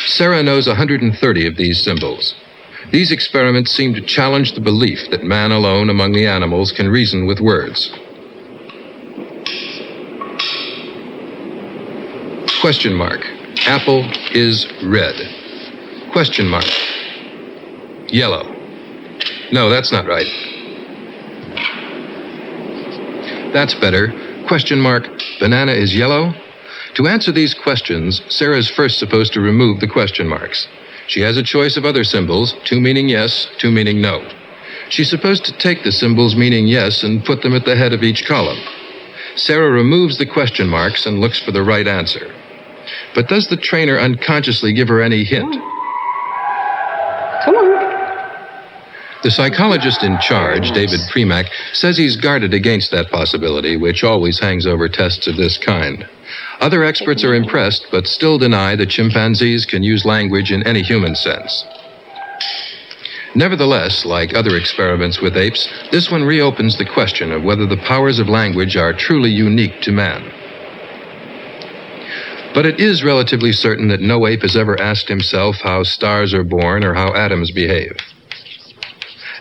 S8: Sarah knows 130 of these symbols. These experiments seem to challenge the belief that man alone among the animals can reason with words. Question mark. Apple is red. Question mark. Yellow. No, that's not right. That's better. Question mark. Banana is yellow. To answer these questions, Sarah's first supposed to remove the question marks. She has a choice of other symbols, 2 meaning yes, 2 meaning no. She's supposed to take the symbols meaning yes and put them at the head of each column. Sarah removes the question marks and looks for the right answer. But does the trainer unconsciously give her any hint?
S11: Come on.
S8: The psychologist in charge, David Premack, says he's guarded against that possibility, which always hangs over tests of this kind. Other experts are impressed, but still deny that chimpanzees can use language in any human sense. Nevertheless, like other experiments with apes, this one reopens the question of whether the powers of language are truly unique to man. But it is relatively certain that no ape has ever asked himself how stars are born or how atoms behave.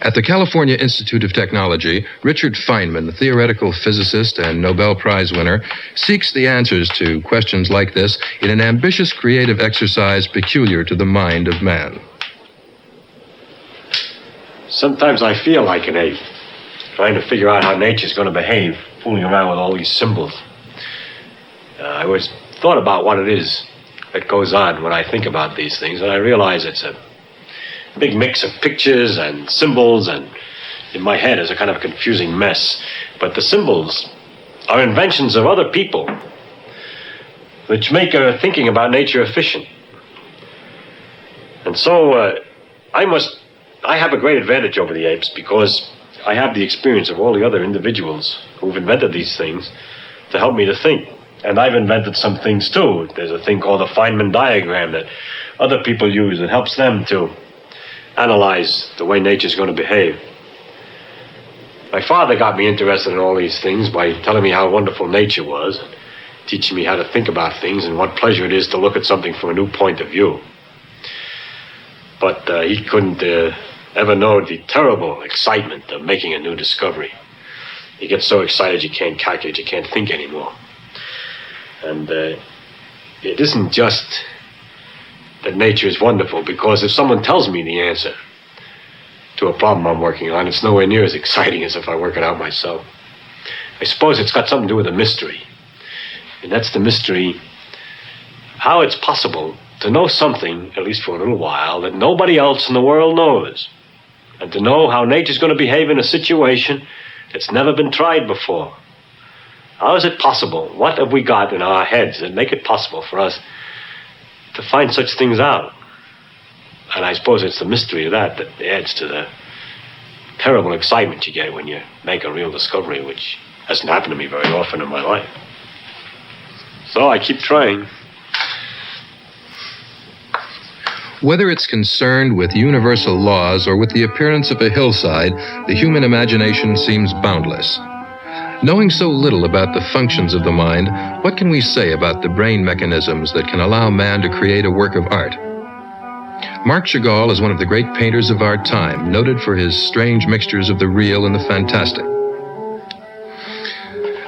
S8: At the California Institute of Technology, Richard Feynman, a theoretical physicist and Nobel Prize winner, seeks the answers to questions like this in an ambitious creative exercise peculiar to the mind of man.
S12: Sometimes I feel like an ape, trying to figure out how nature's going to behave, fooling around with all these symbols. I always thought about what it is that goes on when I think about these things, and I realize it's a big mix of pictures and symbols and in my head as a kind of a confusing mess. But the symbols are inventions of other people, which make thinking about nature efficient. And so I have a great advantage over the apes because I have the experience of all the other individuals who've invented these things to help me to think. And I've invented some things too. There's a thing called a Feynman diagram that other people use that helps them to analyze the way nature's going to behave. My father got me interested in all these things by telling me how wonderful nature was, teaching me how to think about things and what pleasure it is to look at something from a new point of view. But he couldn't ever know the terrible excitement of making a new discovery. You get so excited you can't calculate, you can't think anymore. And it isn't just that nature is wonderful, because if someone tells me the answer to a problem I'm working on, it's nowhere near as exciting as if I work it out myself. I suppose it's got something to do with a mystery. And that's the mystery, how it's possible to know something, at least for a little while, that nobody else in the world knows. And to know how nature's going to behave in a situation that's never been tried before. How is it possible? What have we got in our heads that make it possible for us to find such things out? And I suppose it's the mystery of that adds to the terrible excitement you get when you make a real discovery, which hasn't happened to me very often in my life. So I keep trying.
S8: Whether it's concerned with universal laws or with the appearance of a hillside, the human imagination seems boundless. Knowing so little about the functions of the mind, what can we say about the brain mechanisms that can allow man to create a work of art? Marc Chagall is one of the great painters of our time, noted for his strange mixtures of the real and the fantastic.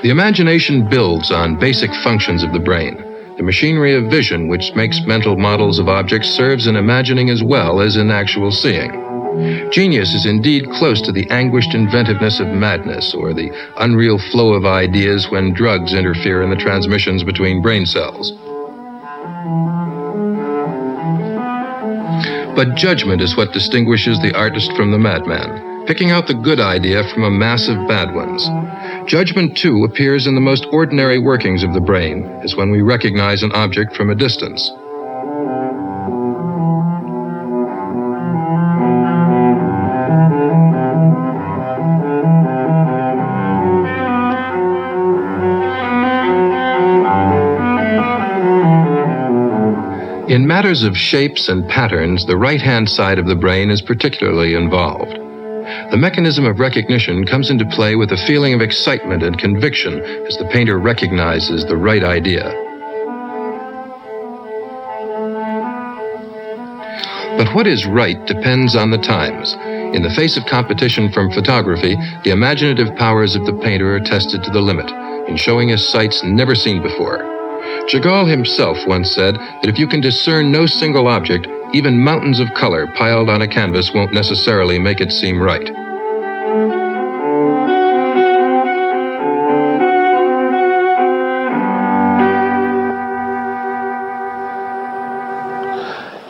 S8: The imagination builds on basic functions of the brain. The machinery of vision, which makes mental models of objects, serves in imagining as well as in actual seeing. Genius is indeed close to the anguished inventiveness of madness, or the unreal flow of ideas when drugs interfere in the transmissions between brain cells. But judgment is what distinguishes the artist from the madman, picking out the good idea from a mass of bad ones. Judgment, too, appears in the most ordinary workings of the brain, as when we recognize an object from a distance. In matters of shapes and patterns, the right-hand side of the brain is particularly involved. The mechanism of recognition comes into play with a feeling of excitement and conviction as the painter recognizes the right idea. But what is right depends on the times. In the face of competition from photography, the imaginative powers of the painter are tested to the limit, in showing us sights never seen before. Chagall himself once said that if you can discern no single object, even mountains of color piled on a canvas won't necessarily make it seem right.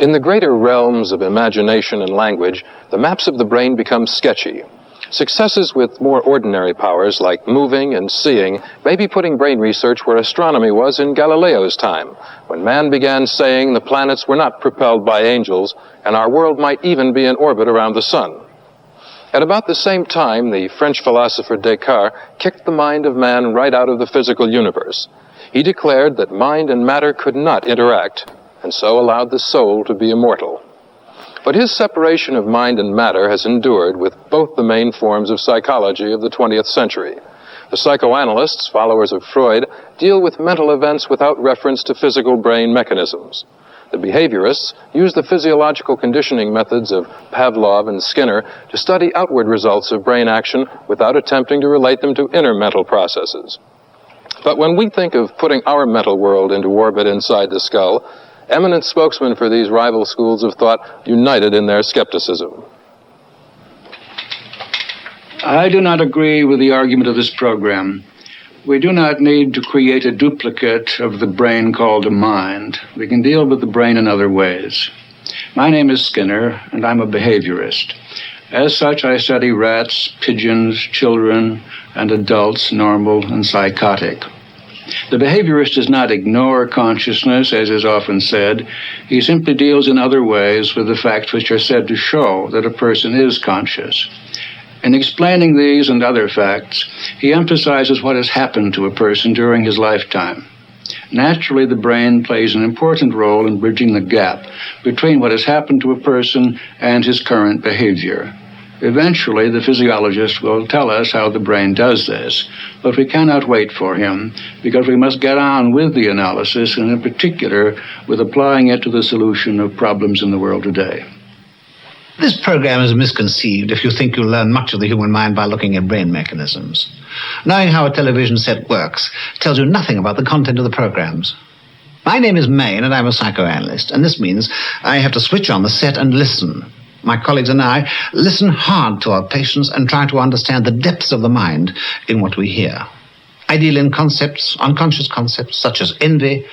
S1: In the greater realms of imagination and language, the maps of the brain become sketchy. Successes with more ordinary powers like moving and seeing may be putting brain research where astronomy was in Galileo's time, when man began saying the planets were not propelled by angels and our world might even be in orbit around the sun. At about the same time, the French philosopher Descartes kicked the mind of man right out of the physical universe. He declared that mind and matter could not interact, and so allowed the soul to be immortal. But his separation of mind and matter has endured with both the main forms of psychology of the 20th century. The psychoanalysts, followers of Freud, deal with mental events without reference to physical brain mechanisms. The behaviorists use the physiological conditioning methods of Pavlov and Skinner to study outward results of brain action without attempting to relate them to inner mental processes. But when we think of putting our mental world into orbit inside the skull, eminent spokesmen for these rival schools of thought united in their skepticism.
S13: I do not agree with the argument of this program. We do not need to create a duplicate of the brain called a mind. We can deal with the brain in other ways. My name is Skinner, and I'm a behaviorist. As such, I study rats, pigeons, children, and adults, normal and psychotic. The behaviorist does not ignore consciousness, as is often said. He simply deals in other ways with the facts which are said to show that a person is conscious. In explaining these and other facts, he emphasizes what has happened to a person during his lifetime. Naturally, the brain plays an important role in bridging the gap between what has happened to a person and his current behavior. Eventually, the physiologist will tell us how the brain does this, but we cannot wait for him because we must get on with the analysis, and in particular with applying it to the solution of problems in the world today.
S21: This program is misconceived if you think you'll learn much of the human mind by looking at brain mechanisms. Knowing how a television set works tells you nothing about the content of the programs. My name is Maine, and I'm a psychoanalyst, and this means I have to switch on the set and listen. My colleagues and I listen hard to our patients and try to understand the depths of the mind in what we hear. I deal in concepts, unconscious concepts, such as envy,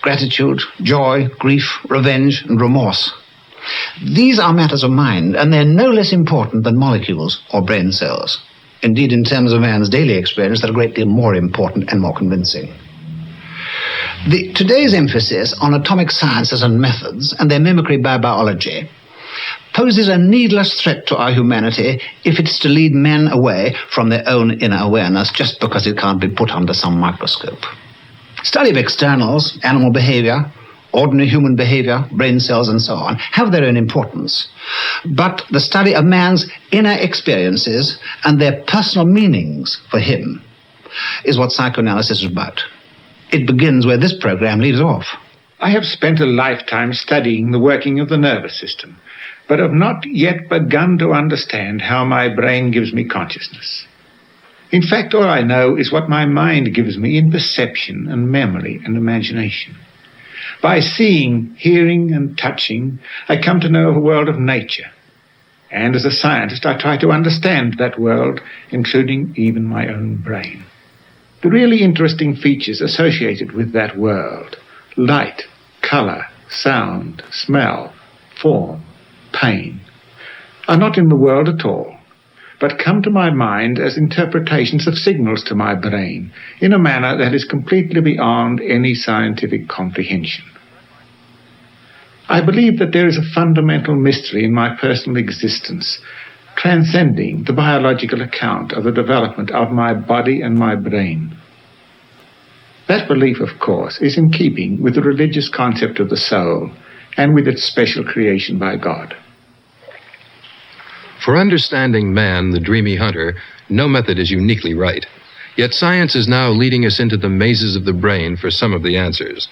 S21: gratitude, joy, grief, revenge, and remorse. These are matters of mind, and they're no less important than molecules or brain cells. Indeed, in terms of man's daily experience, they're a great deal more important and more convincing. Today's emphasis on atomic sciences and methods and their mimicry by biology poses a needless threat to our humanity if it's to lead men away from their own inner awareness just because it can't be put under some microscope. Study of externals, animal behavior, ordinary human behavior, brain cells, and so on, have their own importance. But the study of man's inner experiences and their personal meanings for him is what psychoanalysis is about. It begins where this program leaves off.
S14: I have spent a lifetime studying the working of the nervous system, but have not yet begun to understand how my brain gives me consciousness. In fact, all I know is what my mind gives me in perception and memory and imagination. By seeing, hearing, and touching, I come to know a world of nature. And as a scientist, I try to understand that world, including even my own brain. The really interesting features associated with that world, light, color, sound, smell, form, pain, are not in the world at all, but come to my mind as interpretations of signals to my brain in a manner that is completely beyond any scientific comprehension. I believe that there is a fundamental mystery in my personal existence, transcending the biological account of the development of my body and my brain. That belief, of course, is in keeping with the religious concept of the soul and with its special creation by God.
S8: For understanding man, the dreamy hunter, no method is uniquely right. Yet science is now leading us into the mazes of the brain for some of the answers.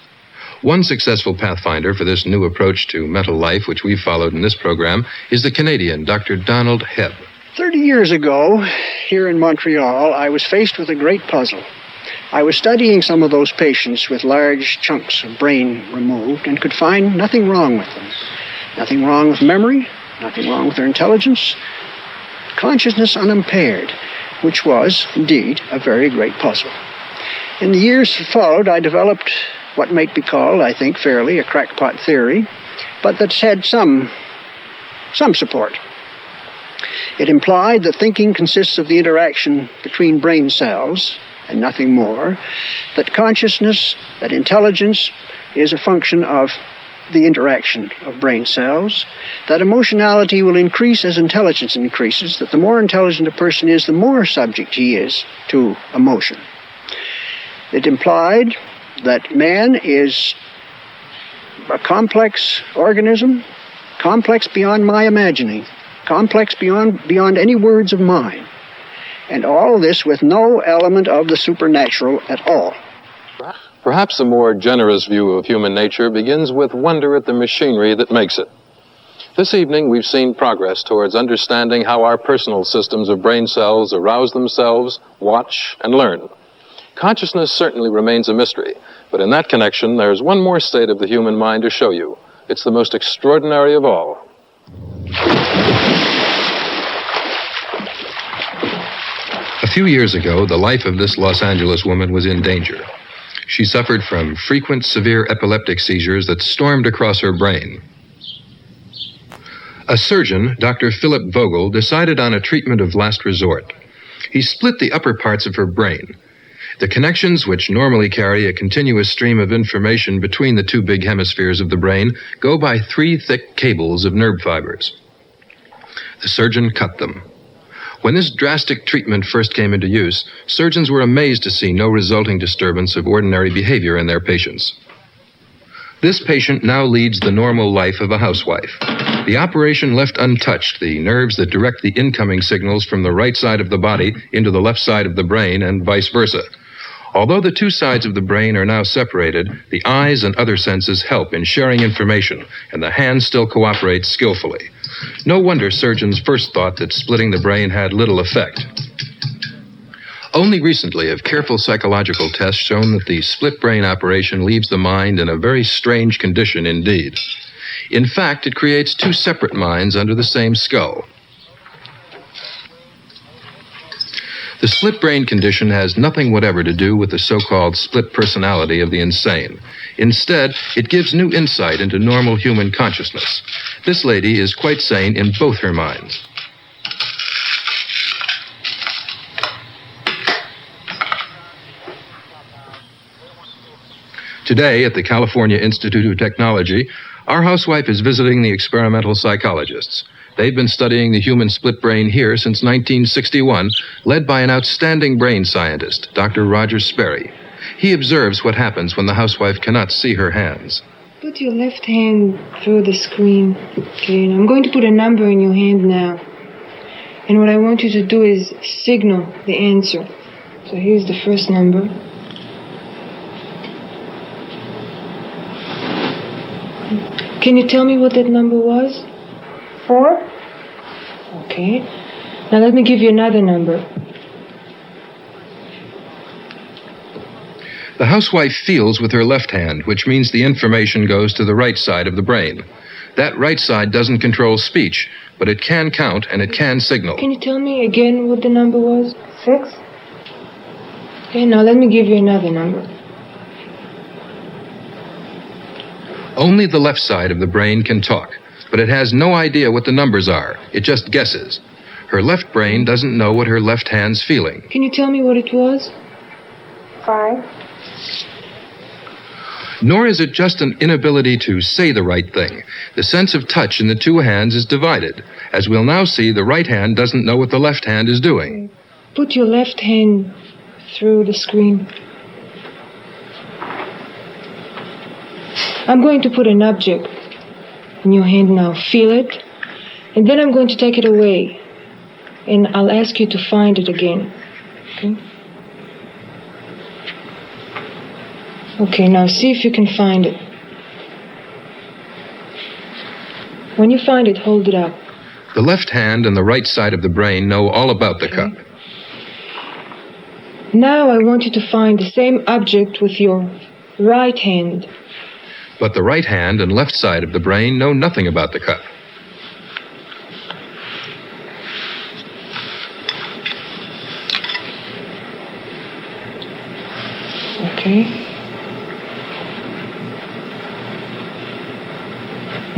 S8: One successful pathfinder for this new approach to mental life, which we've followed in this program, is the Canadian Dr. Donald Hebb.
S15: 30 years ago, here in Montreal, I was faced with a great puzzle. I was studying some of those patients with large chunks of brain removed and could find nothing wrong with them. Nothing wrong with memory, nothing wrong with their intelligence, consciousness unimpaired, which was, indeed, a very great puzzle. In the years that followed, I developed what might be called, I think fairly, a crackpot theory, but that's had some support. It implied that thinking consists of the interaction between brain cells and nothing more, that consciousness, that intelligence is a function of the interaction of brain cells, that emotionality will increase as intelligence increases, that the more intelligent a person is, the more subject he is to emotion. It implied that man is a complex organism, complex beyond my imagining, complex beyond any words of mine, and all this with no element of the supernatural at all.
S1: Perhaps a more generous view of human nature begins with wonder at the machinery that makes it. This evening, we've seen progress towards understanding how our personal systems of brain cells arouse themselves, watch, and learn. Consciousness certainly remains a mystery, but in that connection, there's one more state of the human mind to show you. It's the most extraordinary of all.
S8: A few years ago, the life of this Los Angeles woman was in danger. She suffered from frequent severe epileptic seizures that stormed across her brain. A surgeon, Dr. Philip Vogel, decided on a treatment of last resort. He split the upper parts of her brain. The connections, which normally carry a continuous stream of information between the two big hemispheres of the brain, go by 3 thick cables of nerve fibers. The surgeon cut them. When this drastic treatment first came into use, surgeons were amazed to see no resulting disturbance of ordinary behavior in their patients. This patient now leads the normal life of a housewife. The operation left untouched the nerves that direct the incoming signals from the right side of the body into the left side of the brain and vice versa. Although the two sides of the brain are now separated, the eyes and other senses help in sharing information, and the hand still cooperates skillfully. No wonder surgeons first thought that splitting the brain had little effect. Only recently have careful psychological tests shown that the split brain operation leaves the mind in a very strange condition indeed. In fact, it creates 2 separate minds under the same skull. The split brain condition has nothing whatever to do with the so-called split personality of the insane. Instead, it gives new insight into normal human consciousness. This lady is quite sane in both her minds. Today, at the California Institute of Technology, our housewife is visiting the experimental psychologists. They've been studying the human split brain here since 1961, led by an outstanding brain scientist, Dr. Roger Sperry. He observes what happens when the housewife cannot see her hands.
S16: Put your left hand through the screen. Okay, and I'm going to put a number in your hand now. And what I want you to do is signal the answer. So here's the first number. Can you tell me what that number was? 4. Okay. Now let me give you another number.
S8: The housewife feels with her left hand, which means the information goes to the right side of the brain. That right side doesn't control speech, but it can count and it can signal.
S16: Can you tell me again what the number was? 6. Okay, now let me give you another number.
S8: Only the left side of the brain can talk, but it has no idea what the numbers are. It just guesses. Her left brain doesn't know what her left hand's feeling.
S16: Can you tell me what it was? 5.
S8: Nor is it just an inability to say the right thing. The sense of touch in the two hands is divided. As we'll now see, the right hand doesn't know what the left hand is doing.
S16: Put your left hand through the screen. I'm going to put an object in your hand now. Feel it. And then I'm going to take it away. And I'll ask you to find it again. Okay? Okay, now see if you can find it. When you find it, hold it up.
S8: The left hand and the right side of the brain know all about the cup.
S16: Now I want you to find the same object with your right hand.
S8: But the right hand and left side of the brain know nothing about the cup.
S16: Okay.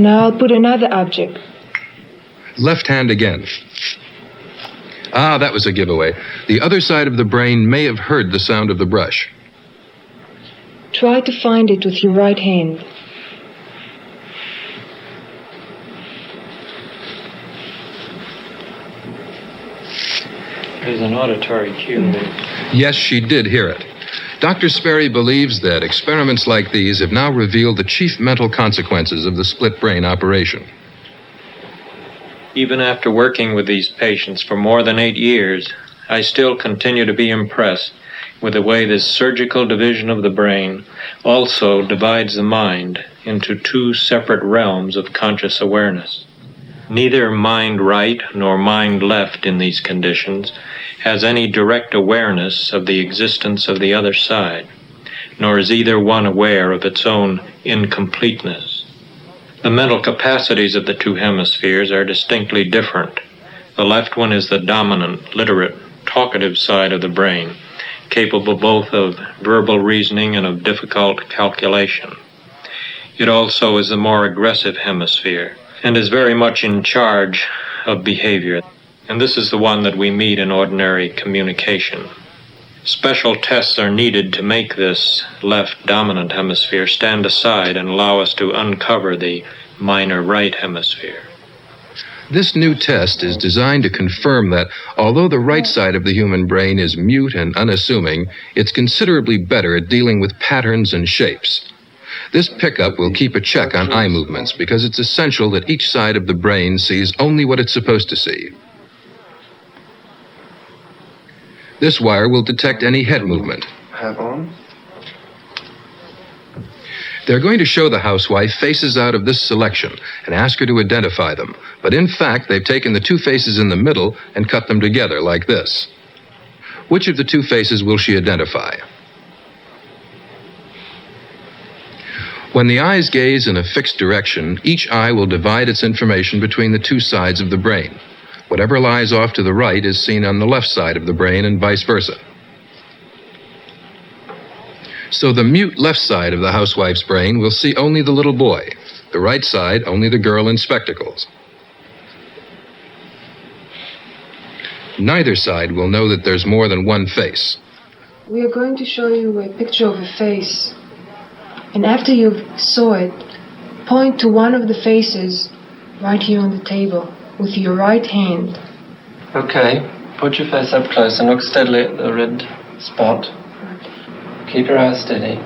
S16: Now I'll put another object.
S8: Left hand again. Ah, that was a giveaway. The other side of the brain may have heard the sound of the brush.
S16: Try to find it with your right hand.
S22: There's an auditory cue there.
S8: Yes, she did hear it. Dr. Sperry believes that experiments like these have now revealed the chief mental consequences of the split brain operation.
S22: Even after working with these patients for more than 8 years, I still continue to be impressed with the way this surgical division of the brain also divides the mind into 2 separate realms of conscious awareness. Neither mind right nor mind left in these conditions has any direct awareness of the existence of the other side, nor is either one aware of its own incompleteness. The mental capacities of the 2 hemispheres are distinctly different. The left one is the dominant, literate, talkative side of the brain, capable both of verbal reasoning and of difficult calculation. It also is the more aggressive hemisphere,
S7: and is very much in charge of behavior. And this is the one that we meet in ordinary communication. Special tests are needed to make this left dominant hemisphere stand aside and allow us to uncover the minor right hemisphere.
S8: This new test is designed to confirm that, although the right side of the human brain is mute and unassuming, it's considerably better at dealing with patterns and shapes. This pickup will keep a check on eye movements because it's essential that each side of the brain sees only what it's supposed to see. This wire will detect any head movement.
S17: Have on.
S8: They're going to show the housewife faces out of this selection and ask her to identify them. But in fact, they've taken the two faces in the middle and cut them together like this. Which of the two faces will she identify? When the eyes gaze in a fixed direction, each eye will divide its information between the two sides of the brain. Whatever lies off to the right is seen on the left side of the brain and vice versa. So the mute left side of the housewife's brain will see only the little boy, the right side only the girl in spectacles. Neither side will know that there's more than one face.
S16: We are going to show you a picture of a face. And after you saw it, point to one of the faces right here on the table with your right hand.
S17: Okay, put your face up close and look steadily at the red spot. Keep your eyes steady.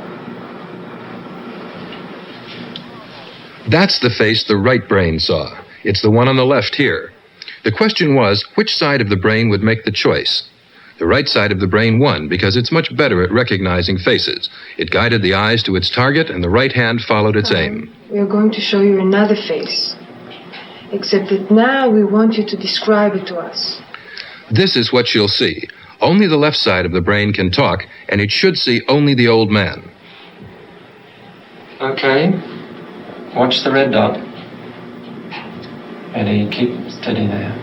S8: That's the face the right brain saw. It's the one on the left here. The question was, which side of the brain would make the choice? The right side of the brain won because it's much better at recognizing faces. It guided the eyes to its target and the right hand followed its aim.
S16: We are going to show you another face. Except that now we want you to describe it to us.
S8: This is what you'll see. Only the left side of the brain can talk, and it should see only the old man.
S17: Okay. Watch the red dot. Ready, keep steady there.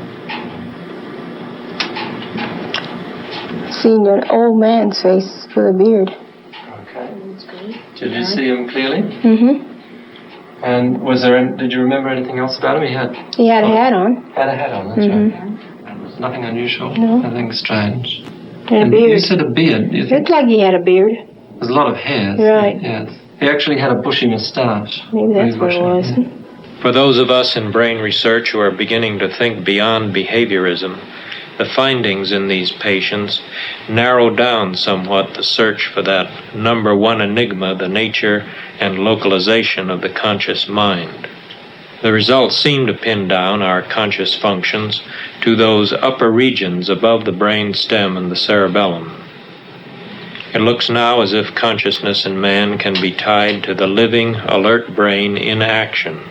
S11: Seeing an old man's face with a beard.
S17: Okay. Did you see him clearly?
S11: Mm-hmm.
S17: And did you remember anything else about him?
S11: He had a hat on.
S17: Had a hat on, that's right. Nothing unusual,
S11: no.
S17: Nothing strange.
S11: And a beard.
S17: You said a beard.
S11: Looked like he had a beard.
S17: There's a lot of hair.
S11: Right.
S17: Yes. He actually had a bushy moustache.
S11: Maybe that's what it was.
S17: Yeah.
S7: For those of us in brain research who are beginning to think beyond behaviorism, the findings in these patients narrow down somewhat the search for that number one enigma, the nature and localization of the conscious mind. The results seem to pin down our conscious functions to those upper regions above the brain stem and the cerebellum. It looks now as if consciousness in man can be tied to the living, alert brain in action.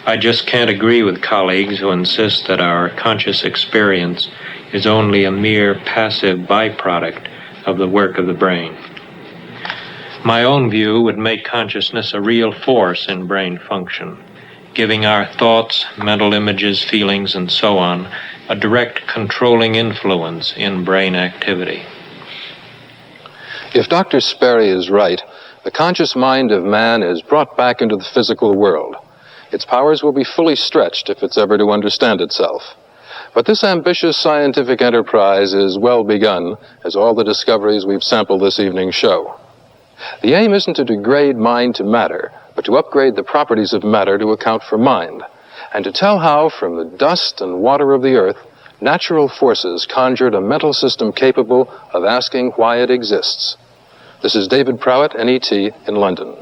S7: I just can't agree with colleagues who insist that our conscious experience is only a mere passive byproduct of the work of the brain. My own view would make consciousness a real force in brain function, giving our thoughts, mental images, feelings, and so on, a direct controlling influence in brain activity.
S1: If Dr. Sperry is right, the conscious mind of man is brought back into the physical world. Its powers will be fully stretched if it's ever to understand itself. But this ambitious scientific enterprise is well begun, as all the discoveries we've sampled this evening show. The aim isn't to degrade mind to matter, but to upgrade the properties of matter to account for mind, and to tell how, from the dust and water of the earth, natural forces conjured a mental system capable of asking why it exists. This is David Prowitt, NET, in London.